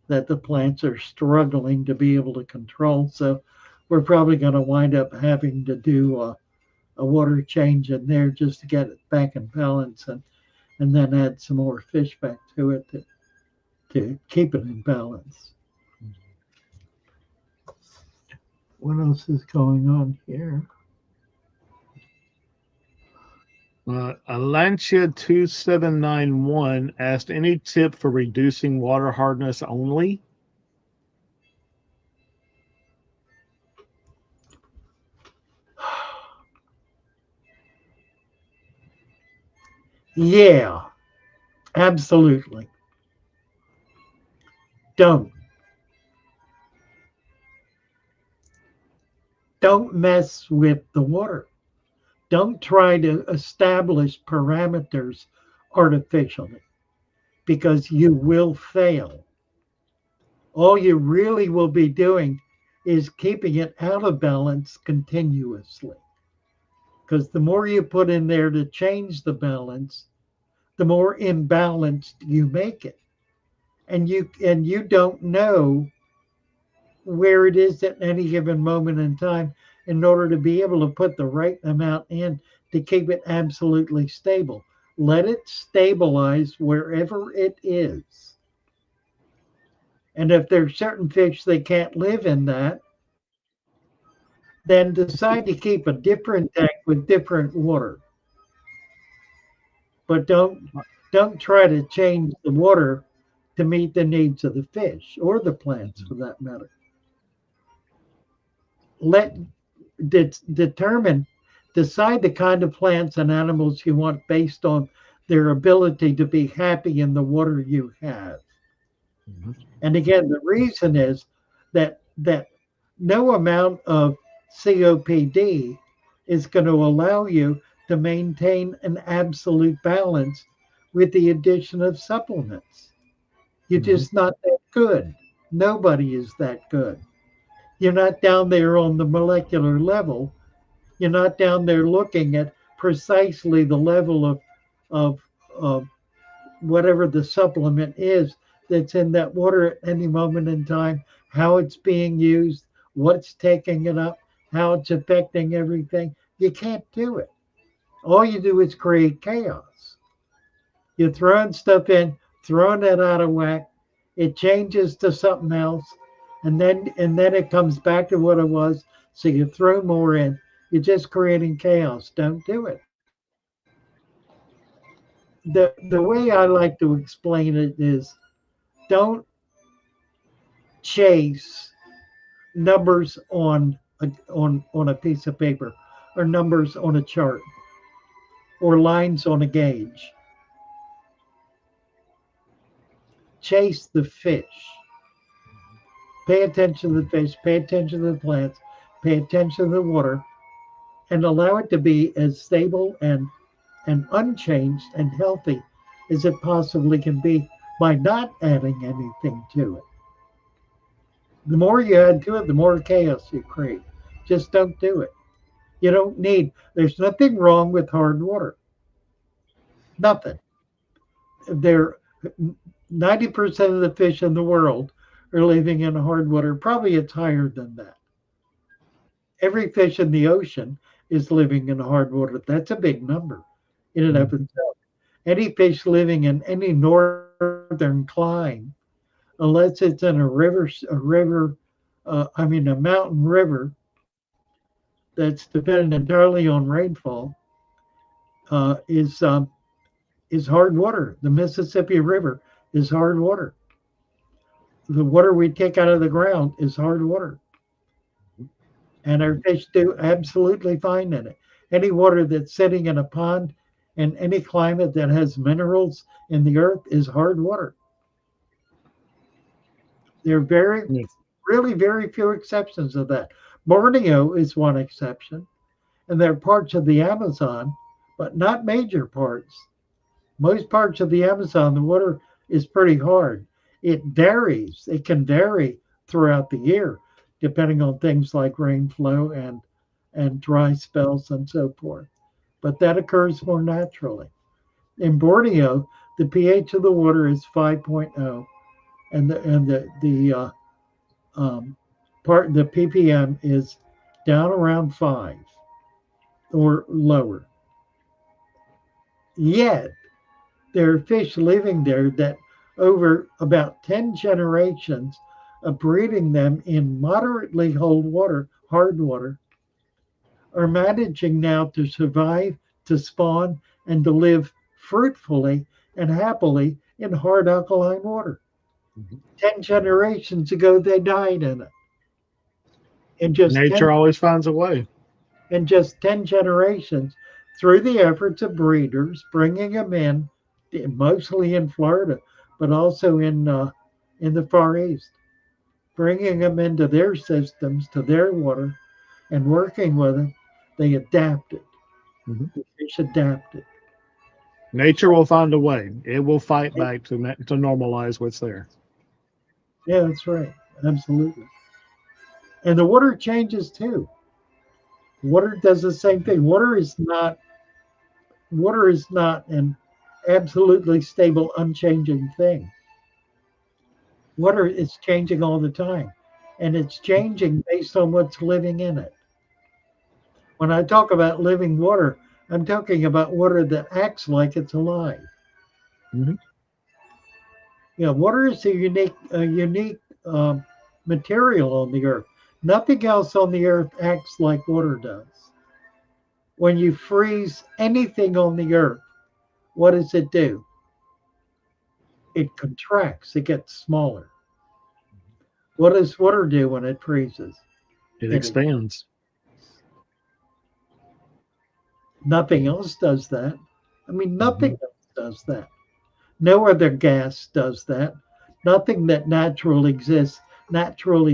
that the plants are struggling to be able to control. So we're probably going to wind up having to do a water change in there just to get it back in balance and then add some more fish back to it to keep it in balance. What else is going on here? Alancia 2791 asked any tip for reducing water hardness only? Yeah, absolutely. Don't. Don't mess with the water. Don't try to establish parameters artificially because you will fail. All you really will be doing is keeping it out of balance continuously. Because the more you put in there to change the balance, the more imbalanced you make it. And you don't know where it is at any given moment in time in order to be able to put the right amount in to keep it absolutely stable. Let it stabilize wherever it is. And if there's certain fish that can't live in that, then decide to keep a different tank with different water. But don't try to change the water to meet the needs of the fish or the plants for that matter. Let determine decide the kind of plants and animals you want based on their ability to be happy in the water you have. Mhm. And again, the reason is that no amount of COPD is going to allow you to maintain an absolute balance with the addition of supplements. You're Mhm. just not that good. Nobody is that good. You're not down there on the molecular level. You're not down there looking at precisely the level of, of whatever the supplement is that's in that water at any moment in time, how it's being used, what's taking it up, how it's affecting everything. You can't do it. All you do is create chaos. You're throwing stuff in, throwing it out of whack. It changes to something else, and then it comes back to what it was. So you throw more in. You're just creating chaos. Don't do it. The way I like to explain it is don't chase numbers on a piece of paper or numbers on a chart or lines on a gauge. Chase the fish. Pay attention to the fish, pay attention to the plants, pay attention to the water, and allow it to be as stable and unchanged and healthy as it possibly can be by not adding anything to it. The more you add to it, the more chaos you create. Just don't do it. You don't need, there's nothing wrong with hard water. Nothing. There, 90% of the fish in the world are living in hard water. Probably it's higher than that. Every fish in the ocean is living in hard water. That's a big number in and of Mhm. itself. Any fish living in any northern clime, unless it's in a mountain river that's dependent entirely on rainfall, uh, is um, is hard water. The Mississippi River is hard water. The water we take out of the ground is hard water, and our fish do absolutely fine in it. Any water that's sitting in a pond in any climate that has minerals in the earth is hard water. There are Yes. really very few exceptions of that. Borneo is one exception, and there are parts of the Amazon, but not major parts. Most parts of the Amazon, the water is pretty hard. It varies. It can vary throughout the year, depending on things like rainflow and dry spells and so forth. But that occurs more naturally. In Borneo, the pH of the water is 5.0, and the um, the ppm is down around 5 or lower. Yet there are fish living there that over about 10 generations of breeding them in moderately hard water, are managing now to survive, to spawn, and to live fruitfully and happily in hard alkaline water. Mhm. 10 generations ago, they died in it. In just 10, Nature always finds a way. in just 10 generations, through the efforts of breeders, bringing them in, mostly in Florida, but also in the Far East, bringing them into their systems, to their water, and working with them, they adapted. Mhm. The fish adapted. Nature will find a way. It will fight back to normalize what's there. Yeah, that's right. Absolutely. And the water changes too. Water does the same thing. Water is not an absolutely stable, unchanging thing. Water is changing all the time, and it's changing based on what's living in it. When I talk about living water, I'm talking about water that acts like it's alive. Mhm. Water is a unique material on the earth. Nothing else on the earth acts like water does. When you freeze anything on the earth, what does it do? it contracts, it gets smaller. What does water do when it freezes? It It expands. Nothing else does that. I mean, Hmm. nothing else does that. No other gas does that. Nothing that naturally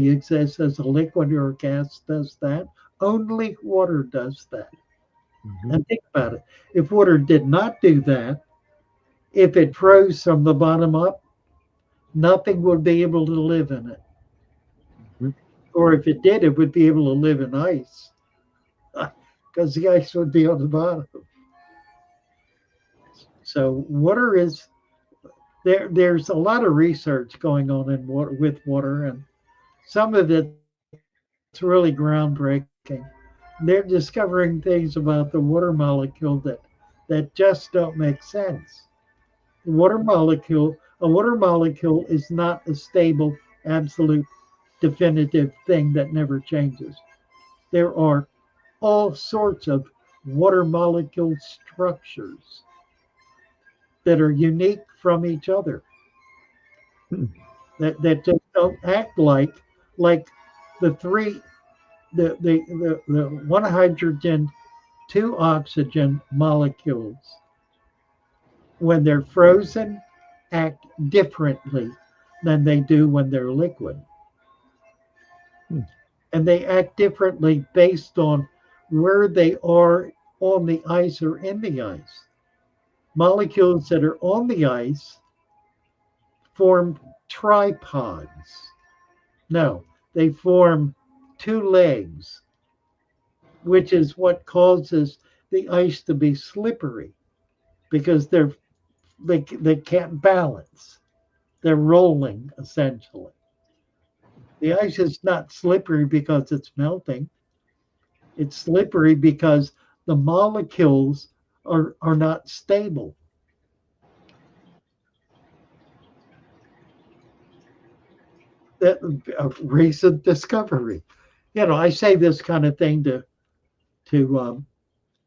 exists as a liquid or a gas does that. Only water does that. Hmm. And think about it. If water did not do that, if it froze from the bottom up, nothing would be able to live in it. Hmm. Or if it did, it would be able to live in ice because the ice would be on the bottom. So water is there's a lot of research going on in water with water, and some of it's really groundbreaking. They're discovering things about the water molecule that just don't make sense. A water molecule is not a stable, absolute, definitive thing that never changes. There are all sorts of water molecule structures that are unique from each other that just don't act like the three the one hydrogen, two oxygen molecules when they're frozen act differently than they do when they're liquid. Hmm. And they act differently based on where they are on the ice or in the ice. Molecules that are on the ice form tripods. No, they form two legs, which is what causes the ice to be slippery because they can't balance. They're rolling essentially. The ice is not slippery because it's melting. It's slippery because the molecules are not stable. That a recent discovery. You know, I say this kind of thing to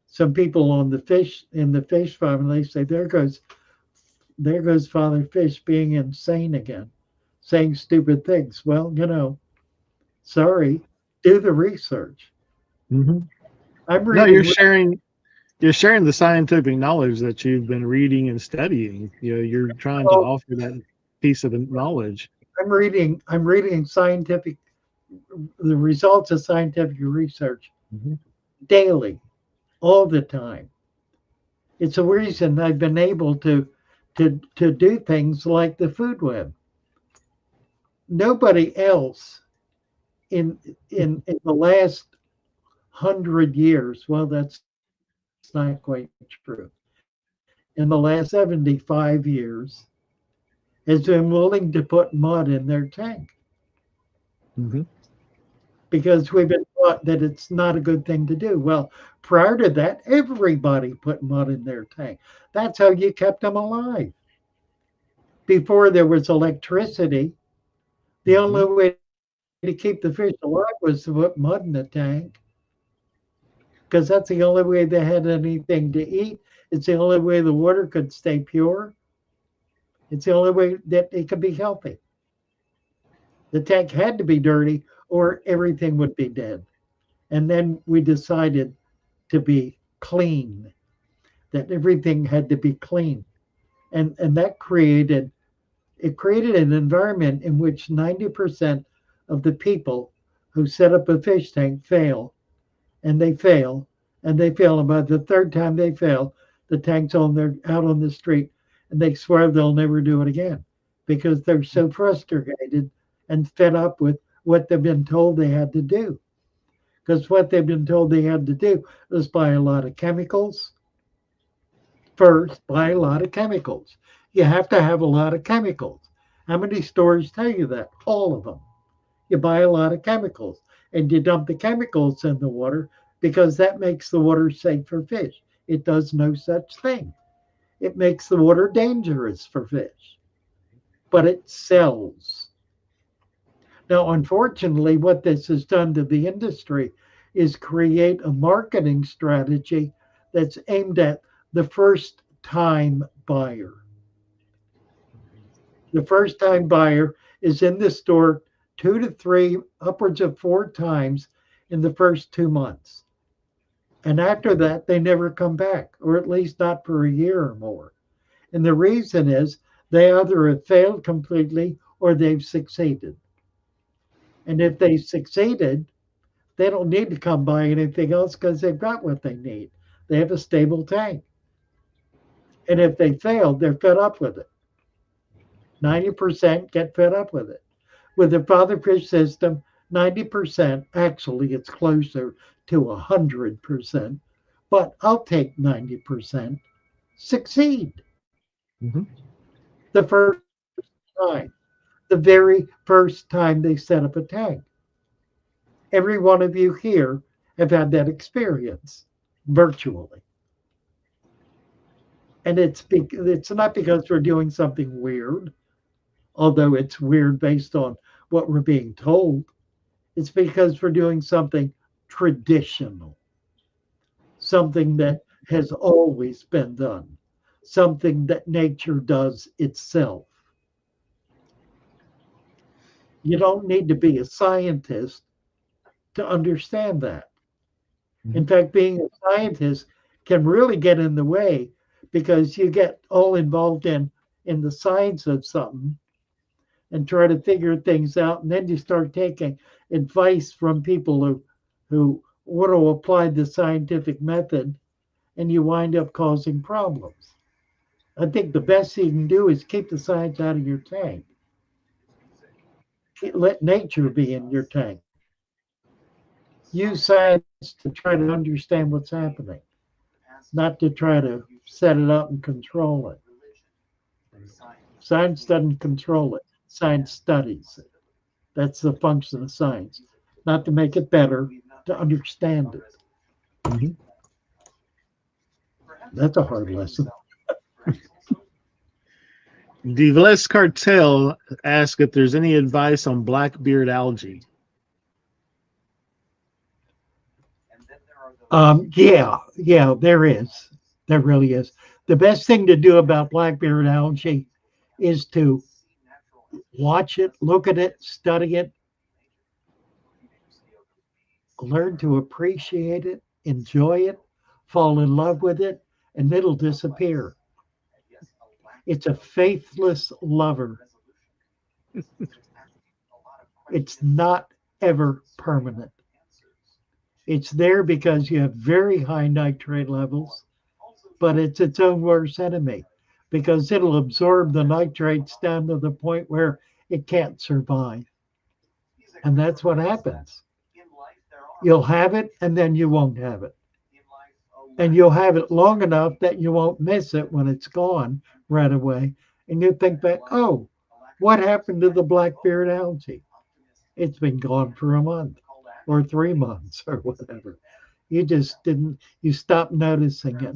some people on the fish in the fish farm, and they say, there goes Father Fish being insane again, saying stupid things." Well, sorry, do the research. Hmm. I'm No, reading. you're sharing the scientific knowledge that you've been reading and studying. You're trying to Well, offer that piece of knowledge. I'm reading. I'm reading the results of scientific research Hmm. daily, all the time. It's a reason I've been able to do things like the food web. Nobody else in in the last 100 years. Well, that's not quite true. In the last 75 years, has been willing to put mud in their tank Hmm. because we've been taught that it's not a good thing to do. Well, prior to that, everybody put mud in their tank. That's how you kept them alive. Before there was electricity, the Hmm. only way to keep the fish alive was to put mud in the tank because that's the only way they had anything to eat. It's the only way the water could stay pure. It's the only way that it could be healthy. The tank had to be dirty or everything would be dead. And then we decided to be clean, that everything had to be clean. And that created an environment in which 90% of the people who set up a fish tank fail and they fail and they fail. About the third time they fail, the tank's out on the street and they swear they'll never do it again because they're so frustrated and fed up with what they've been told they had to do. Because what they've been told they had to do was buy a lot of chemicals. First, buy a lot of chemicals. You have to have a lot of chemicals. How many stores tell you that? All of them. You buy a lot of chemicals and you dump the chemicals in the water because that makes the water safe for fish. It does no such thing. It makes the water dangerous for fish, but it sells. Now, unfortunately, what this has done to the industry is create a marketing strategy that's aimed at the first time buyer. The first time buyer is in the store 2 to 3, upwards of 4 times in the first 2 months. And after that, they never come back, or at least not for a year or more. And the reason is they either have failed completely or they've succeeded. And if they succeeded, they don't need to come buy anything else because they've got what they need. They have a stable tank. And if they failed, they're fed up with it. 90% get fed up with it. With the father fish system, 90%, actually, it's closer to 100%, but I'll take 90%, succeed Mhm. the first time, the very first time they set up a tank. Every one of you here have had that experience virtually. And it's not because we're doing something weird, although it's weird based on what we're being told. It's because we're doing something traditional, something that has always been done, something that nature does itself. You don't need to be a scientist to understand that. In Mhm. fact, being a scientist can really get in the way because you get all involved in the science of something and try to figure things out, and then you start taking advice from people who want to apply the scientific method, and you wind up causing problems. I think the best you can do is keep the science out of your tank. Let nature be in your tank. Use science to try to understand what's happening, not to try to set it up and control it. Science doesn't control it. Science studies it. That's the function of science, not to make it better, to understand it. Mhm. That's a hard lesson. Divles Cartel asks if there's any advice on blackbeard algae. Yeah, there is. There really is. The best thing to do about blackbeard algae is to watch it, look at it, study it, learn to appreciate it, enjoy it, fall in love with it, and it'll disappear. It's a faithless lover. It's not ever permanent. It's there because you have very high nitrate levels, but it's its own worst enemy because it'll absorb the nitrates down to the point where it can't survive. And that's what happens. You'll have it and then you won't have it. And you'll have it long enough that you won't miss it when it's gone right away. And you think back, oh, what happened to the blackbeard algae? It's been gone for a month or 3 months or whatever. You just didn't, you stopped noticing it.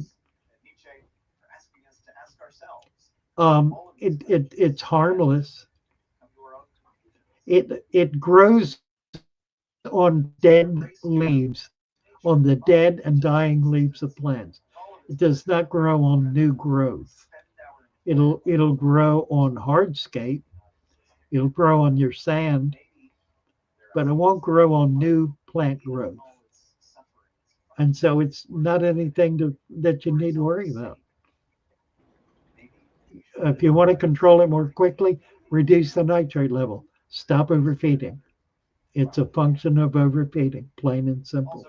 It's harmless. It grows on dead leaves, on the dead and dying leaves of plants. It does not grow on new growth. It'll grow on hardscape. It'll grow on your sand, but it won't grow on new plant growth. And so it's not anything that you need to worry about. If you want to control it more quickly, reduce the nitrate level. Stop overfeeding. It's a function of overfeeding, plain and simple.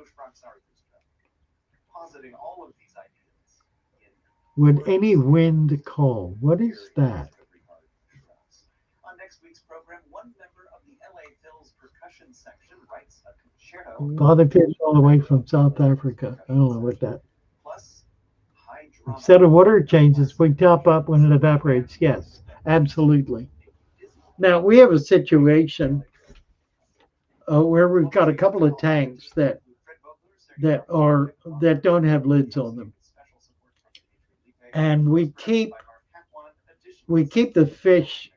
Would any wind call? What is that? Father Fish all the way from South Africa. I don't know what that. Instead of water changes, we top up when it evaporates. Yes, absolutely. Now we have a situation where we've got a couple of tanks that don't have lids on them, and we keep the fish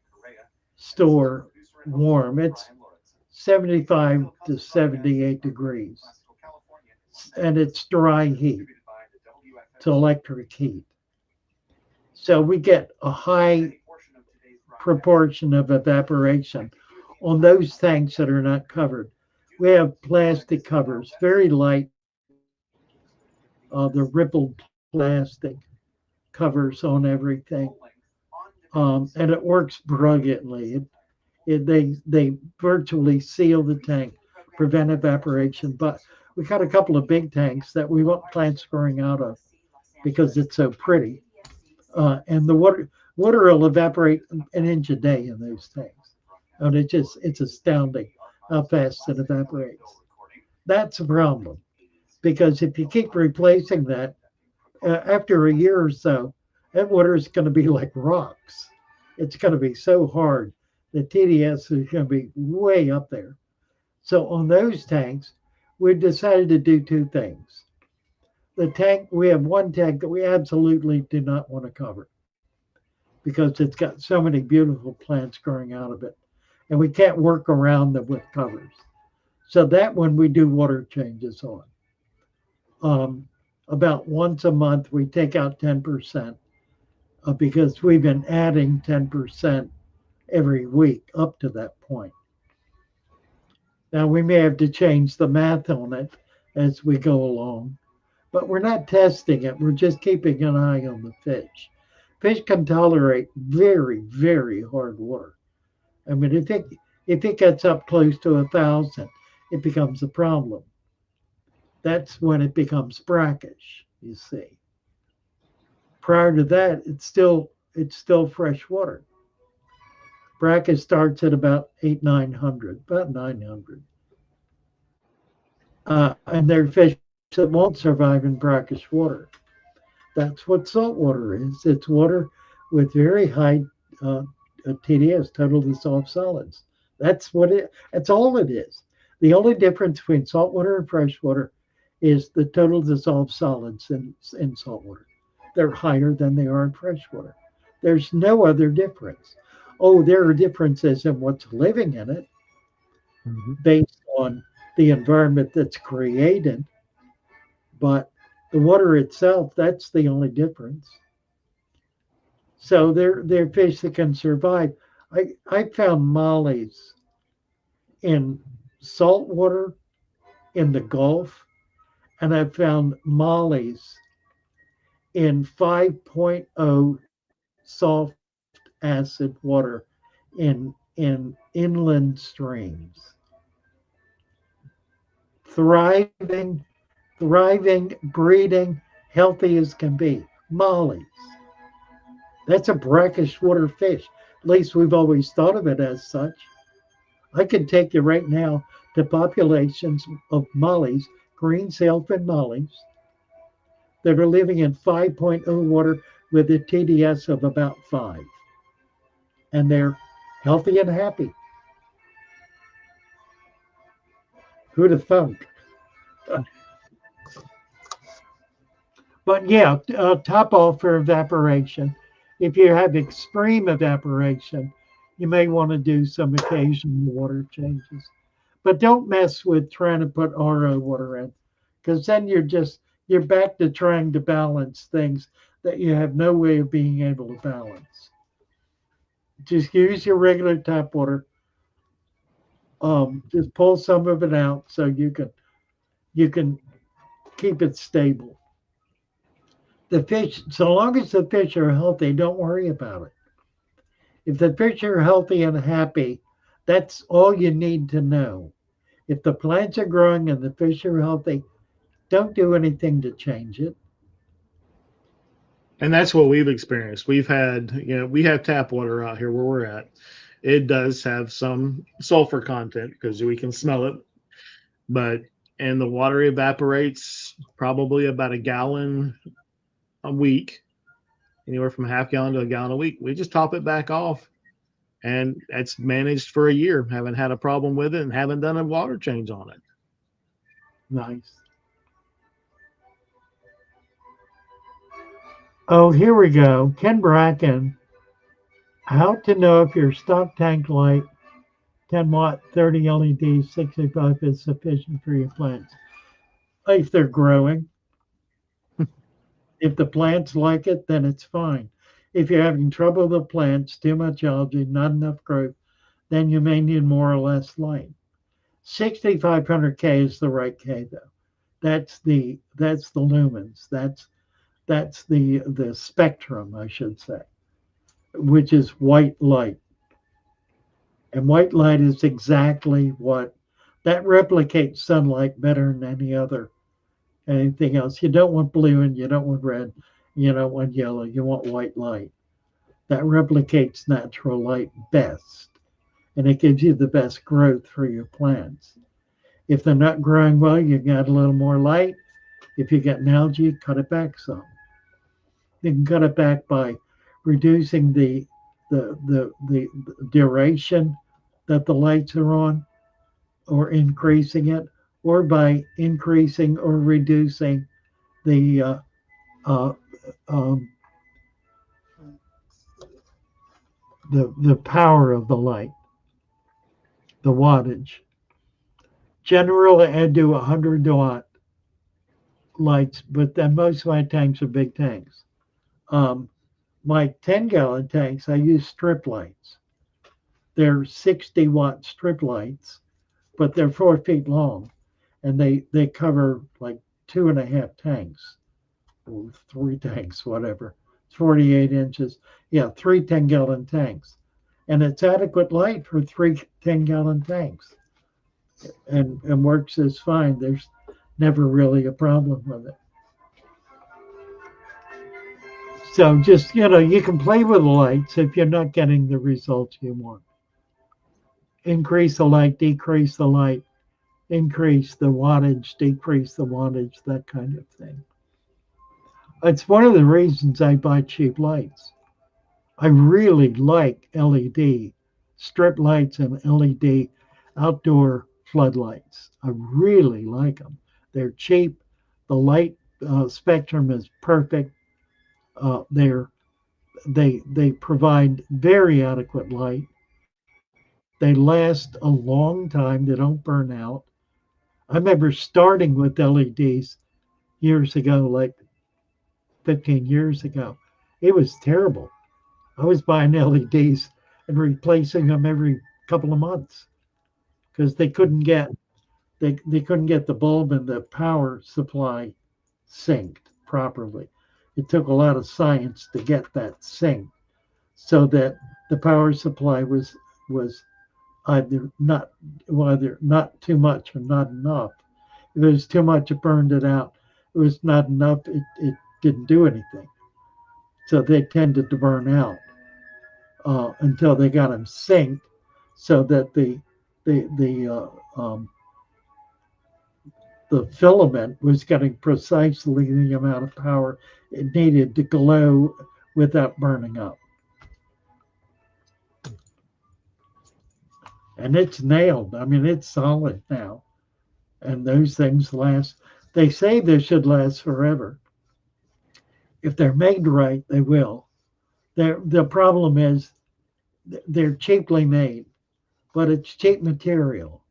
store warm. It's 75 to 78 degrees, and it's dry heat. It's electric heat. So we get a high proportion of evaporation on those tanks that are not covered. We have plastic covers, very light, the rippled plastic covers on everything, and it works brilliantly. They virtually seal the tank, prevent evaporation. But we got a couple of big tanks that we want plants growing out of because it's so pretty, and the water will evaporate an inch a day in those tanks, and it's astounding how fast it evaporates. That's a problem because if you keep replacing that, after a year or so, that water is going to be like rocks. It's going to be so hard. The TDS is going to be way up there. So on those tanks, we decided to do two things. We have one tank that we absolutely do not want to cover because it's got so many beautiful plants growing out of it, and we can't work around them with covers. So that one we do water changes on. About once a month, we take out 10% because we've been adding 10% every week up to that point. Now, we may have to change the math on it as we go along, but we're not testing it. We're just keeping an eye on the fish. Fish can tolerate very, very hard water. I mean, if it gets up close to 1,000, it becomes a problem. That's when it becomes brackish, you see. Prior to that, it's still fresh water. Brackish starts at about 900, about 900. And there are fish that won't survive in brackish water. That's what salt water is. It's water with very high TDS, total dissolved solids. That's all it is. The only difference between salt water and fresh water is the total dissolved solids in salt water. They're higher than they are in fresh water. There's no other difference. Oh, there are differences in what's living in it based on the environment that's created, but the water itself, that's the only difference. So they're fish that can survive. I found mollies in salt water in the Gulf, and I found mollies in 5.0 soft acid water in inland streams. Thriving, breeding, healthy as can be. Mollies. That's a brackish water fish. At least we've always thought of it as such. I could take you right now to populations of mollies, green sailfin mollies, that are living in 5.0 water with a TDS of about 5. And they're healthy and happy. Who'd have thunk? But yeah, top off for evaporation. If you have extreme evaporation, you may want to do some occasional water changes. But don't mess with trying to put RO water in, because then you're back to trying to balance things that you have no way of being able to balance. Just use your regular tap water. Just pull some of it out so you can keep it stable. The fish, so long as the fish are healthy, don't worry about it. If the fish are healthy and happy, that's all you need to know. If the plants are growing and the fish are healthy, don't do anything to change it. And that's what we've experienced. We have tap water out here where we're at. It does have some sulfur content because we can smell it, and the water evaporates probably about a gallon a week, anywhere from a half gallon to a gallon a week. We just top it back off, and it's managed for a year. Haven't had a problem with it and haven't done a water change on it. Nice. Oh, here we go. Ken Bracken. How to know if your stock tank light 10 watt 30 LED 65 is sufficient for your plants? If they're growing. If the plants like it, then it's fine. If you're having trouble with the plants, too much algae, not enough growth, then you may need more or less light. 6500K is the right K though. That's the lumens. That's the spectrum, I should say, which is white light. And white light is exactly what that replicates sunlight better than anything else. You don't want blue and you don't want red, you don't want yellow, you want white light. That replicates natural light best. And it gives you the best growth for your plants. If they're not growing well, you got a little more light. If you get an algae, cut it back some. You can cut it back by reducing the duration that the lights are on, or increasing it, or by increasing or reducing the uh, um, the power of the light, the wattage. Generally, I do 100-watt lights, but then most of my tanks are big tanks. My 10-gallon tanks, I use strip lights. They're 60-watt strip lights, but they're 4 feet long, and they cover like 2.5 tanks, or 3 tanks, whatever. It's 48 inches. Yeah, 3 10-gallon tanks, and it's adequate light for 3 10-gallon tanks, and works just fine. There's never really a problem with it. So just, you can play with the lights if you're not getting the results you want. Increase the light, decrease the light, increase the wattage, decrease the wattage, that kind of thing. It's one of the reasons I buy cheap lights. I really like LED strip lights and LED outdoor floodlights. I really like them. They're cheap. The light spectrum is perfect. They provide very adequate light. They last a long time. They don't burn out. I remember starting with LEDs years ago, like 15 years ago. It was terrible. I was buying LEDs and replacing them every couple of months because they couldn't get the bulb and the power supply synced properly. It took a lot of science to get that synced so that the power supply was either not too much or not enough. If it was too much, it burned it out. If it was not enough, it didn't do anything. So they tended to burn out until they got them synced, so that the filament was getting precisely the amount of power it needed to glow without burning up. And it's nailed. I mean, it's solid now. And those things last. They say they should last forever. If they're made right, they will. The problem is they're cheaply made, but it's cheap material.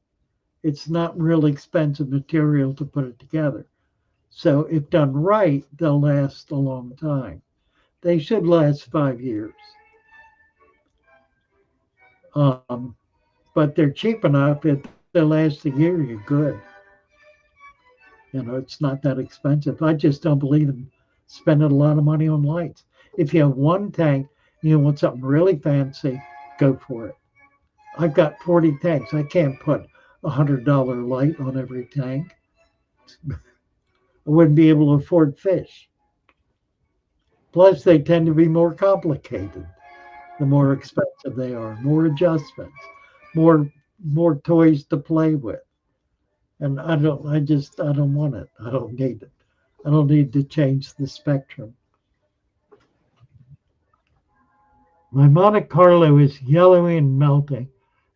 It's not really expensive material to put it together. So if done right, they'll last a long time. They should last 5 years. But they're cheap enough. If they last a year, you're good. It's not that expensive. I just don't believe in spending a lot of money on lights. If you have one tank, you want something really fancy, go for it. I've got 40 tanks. I can't put $100 light on every tank. I wouldn't be able to afford fish. Plus, they tend to be more complicated the more expensive they are, more adjustments, more toys to play with. And I don't want it. I don't need it. I don't need to change the spectrum. My Monte Carlo is yellowing and melting.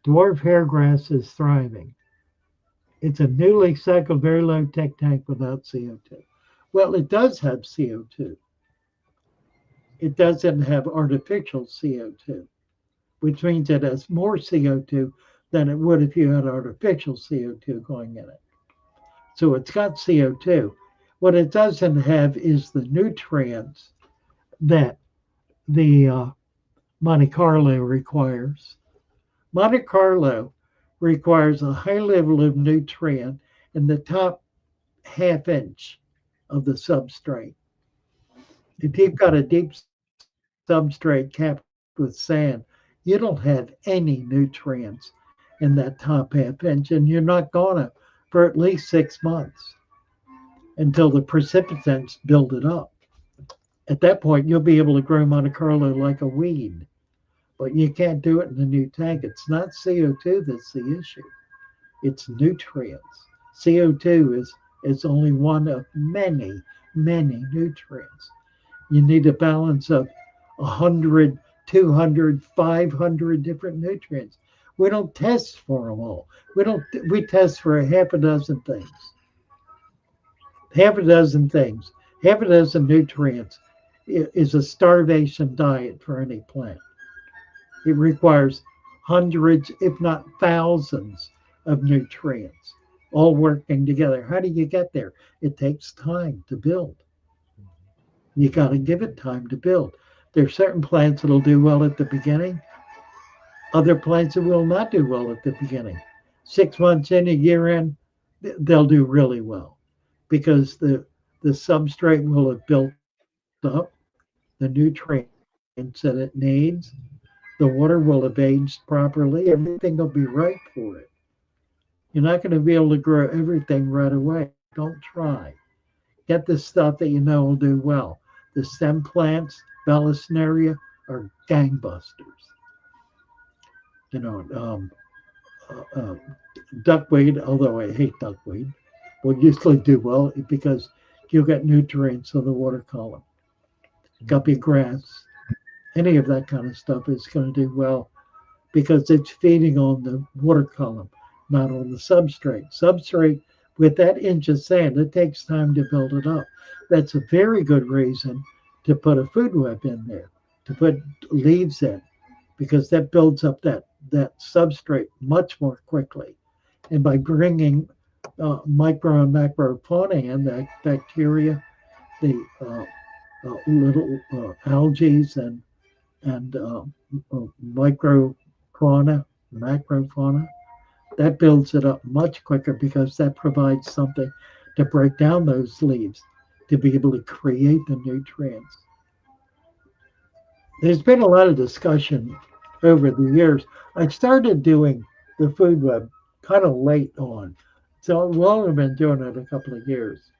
Dwarf hairgrass is thriving. It's a newly cycled, very low tech tank without CO2. Well, it does have CO2. It doesn't have artificial CO2, which means it has more CO2 than it would if you had artificial CO2 going in it. So it's got CO2. What it doesn't have is the nutrients that the Monte Carlo requires. Monte Carlo requires a high level of nutrient in the top half inch of the substrate. If you've got a deep substrate capped with sand, you don't have any nutrients in that top half inch, and you're not gonna for at least 6 months until the precipitants build it up. At that point, you'll be able to grow Monte Carlo like a weed, but you can't do it in the new tank. It's not CO2 that's the issue, it's nutrients. CO2 is only one of many, many nutrients. You need a balance of 100, 200, 500 different nutrients. We don't test for them all. We don't. We test for a half a dozen things. Half a dozen things. Half a dozen nutrients is a starvation diet for any plant. It requires hundreds, if not thousands, of nutrients all working together. How do you get there? It takes time to build. You got to give it time to build. There are certain plants that'll do well at the beginning, other plants that will not do well at the beginning. 6 months in, a year in, they'll do really well because the substrate will have built up the nutrients that it needs. The water will have aged properly. Everything will be right for it. You're not going to be able to grow everything right away. Don't try. Get the stuff that you know will do well. The stem plants, Vallisneria, are gangbusters. You know, uh, duckweed, although I hate duckweed, will usually do well because you'll get nutrients in the water column. Guppy grass, any of that kind of stuff is going to do well because it's feeding on the water column, not on the substrate. Substrate, with that inch of sand, it takes time to build it up. That's a very good reason to put a food web in there, to put leaves in, because that builds up that substrate much more quickly. And by bringing micro and macro fauna in, that bacteria, the little algae and micro fauna, macro fauna, that builds it up much quicker because that provides something to break down those leaves to be able to create the nutrients. There's been a lot of discussion over the years. I started doing the food web kind of late on, so I've only been doing it a couple of years.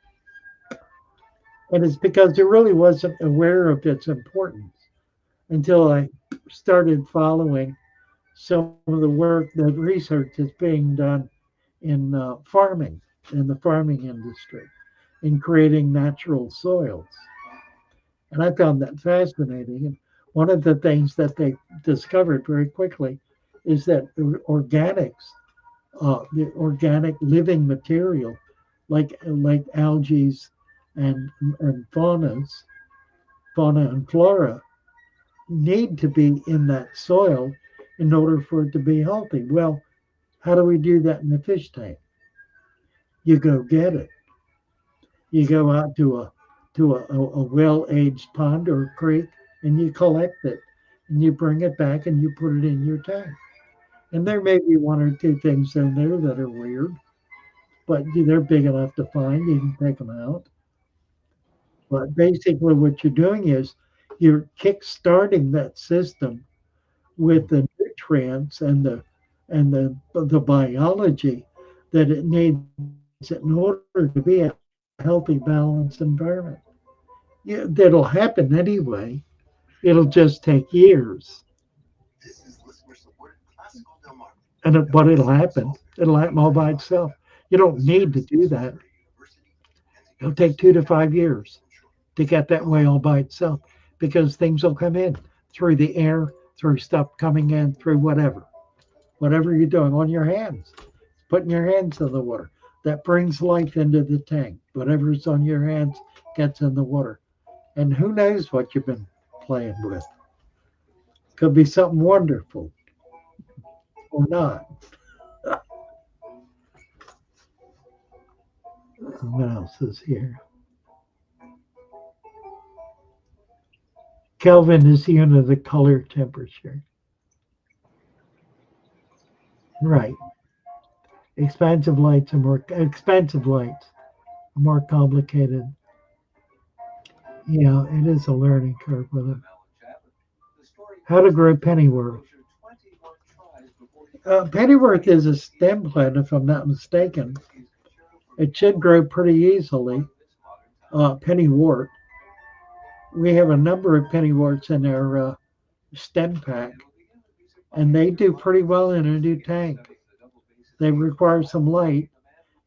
And it's because I really wasn't aware of its importance until I started following some of the work, the research that's being done in farming, in the farming industry, in creating natural soils. And I found that fascinating. And one of the things that they discovered very quickly is that organics, the organic living material, like algae and fauna and flora, need to be in that soil in order for it to be healthy. Well, how do we do that in the fish tank? You go get it. You go out to a well-aged pond or creek and you collect it and you bring it back and you put it in your tank. And there may be one or two things in there that are weird, but they're big enough to find. You can take them out. But basically, what you're doing is you're kick-starting that system with the nutrients and the biology that it needs in order to be a healthy, balanced environment. That'll happen anyway. It'll just take years, but it'll happen. It'll happen all by itself. You don't need to do that. It'll take 2 to 5 years to get that way all by itself because things will come in through the air, through stuff coming in, through whatever you're doing on your hands, putting your hands in the water. That brings life into the tank. Whatever's on your hands gets in the water. And who knows what you've been playing with? Could be something wonderful or not. What else is here? Kelvin is the unit of the color temperature. Right. Expansive lights are more expensive lights are more complicated. Yeah, it is a learning curve with it. How to grow pennyworth. Pennyworth is a stem plant, if I'm not mistaken. It should grow pretty easily. Pennywort. We have a number of pennyworts in our stem pack, and they do pretty well in a new tank. They require some light,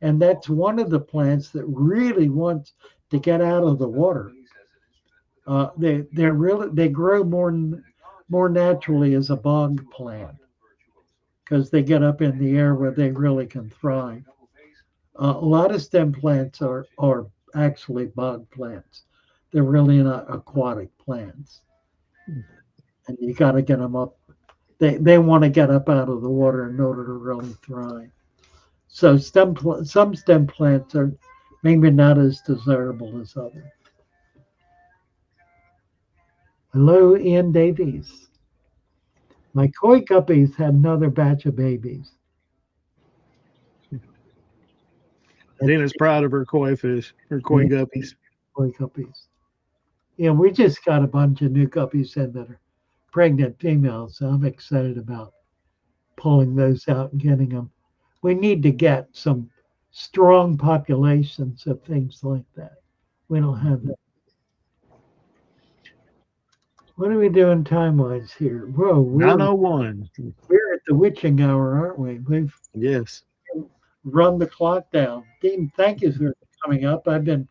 and that's one of the plants that really wants to get out of the water. They grow more naturally as a bog plant because they get up in the air where they really can thrive. A lot of stem plants are actually bog plants. They're really not aquatic plants, and you got to get them up. They want to get up out of the water in order to really thrive. So some stem plants are maybe not as desirable as others. Hello, Ian Davies. My koi guppies had another batch of babies. Dana's proud of her koi fish, her koi guppies. Koi guppies. Yeah, we just got a bunch of new guppies in that are pregnant females, so I'm excited about pulling those out and getting them. We need to get some strong populations of things like that. We don't have that. What are we doing time-wise here? Whoa, 9:01. We're at the witching hour, aren't we? We've Yes. run the clock down. Dean, thank you for coming up. I've been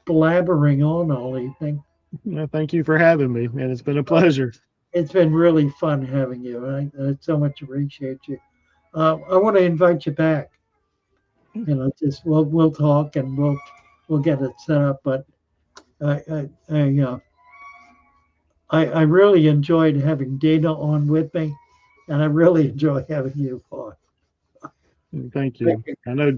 blabbering on all evening. Well, thank you for having me, and it's been a pleasure. It's been really fun having you. I so much appreciate you. I want to invite you back. Just we'll talk and we'll get it set up. But I really enjoyed having Dana on with me, and I really enjoy having you on. Thank you. I know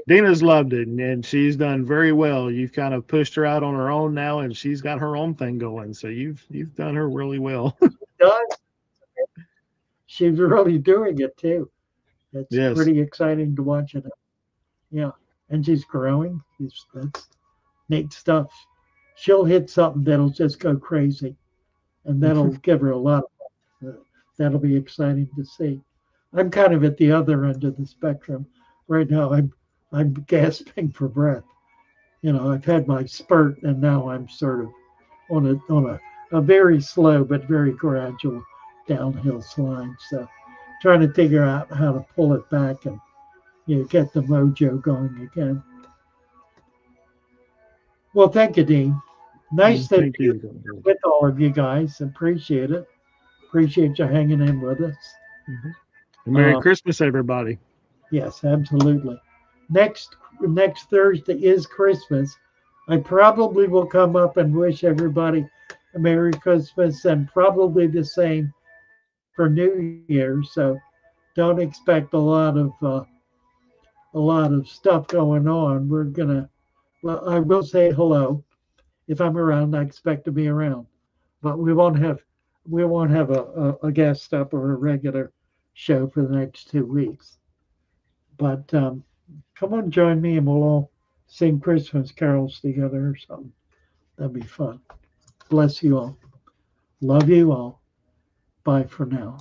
Dana's loved it, and she's done very well. You've kind of pushed her out on her own now, and she's got her own thing going. So you've done her really well. She's really doing it too. It's pretty Yes. exciting to watch it. Yeah, and she's growing. That's neat stuff. She'll hit something that'll just go crazy, and that'll give her a lot of. That'll be exciting to see. I'm kind of at the other end of the spectrum right now. I'm gasping for breath. I've had my spurt, and now I'm sort of on a very slow but very gradual downhill slide. So, trying to figure out how to pull it back and get the mojo going again. Well, thank you, Dean. Nice to Thank be you. with all of you guys. Appreciate it. Appreciate you hanging in with us. Merry Christmas, everybody. Yes, absolutely. Next Thursday is Christmas. I probably will come up and wish everybody a Merry Christmas and probably the same for New Year. So don't expect a lot of stuff going on. I will say hello. If I'm around, I expect to be around, but we won't have a guest up or a regular show for the next 2 weeks. But come on, join me, and we'll all sing Christmas carols together or something. That'd be fun. Bless you all. Love you all. Bye for now.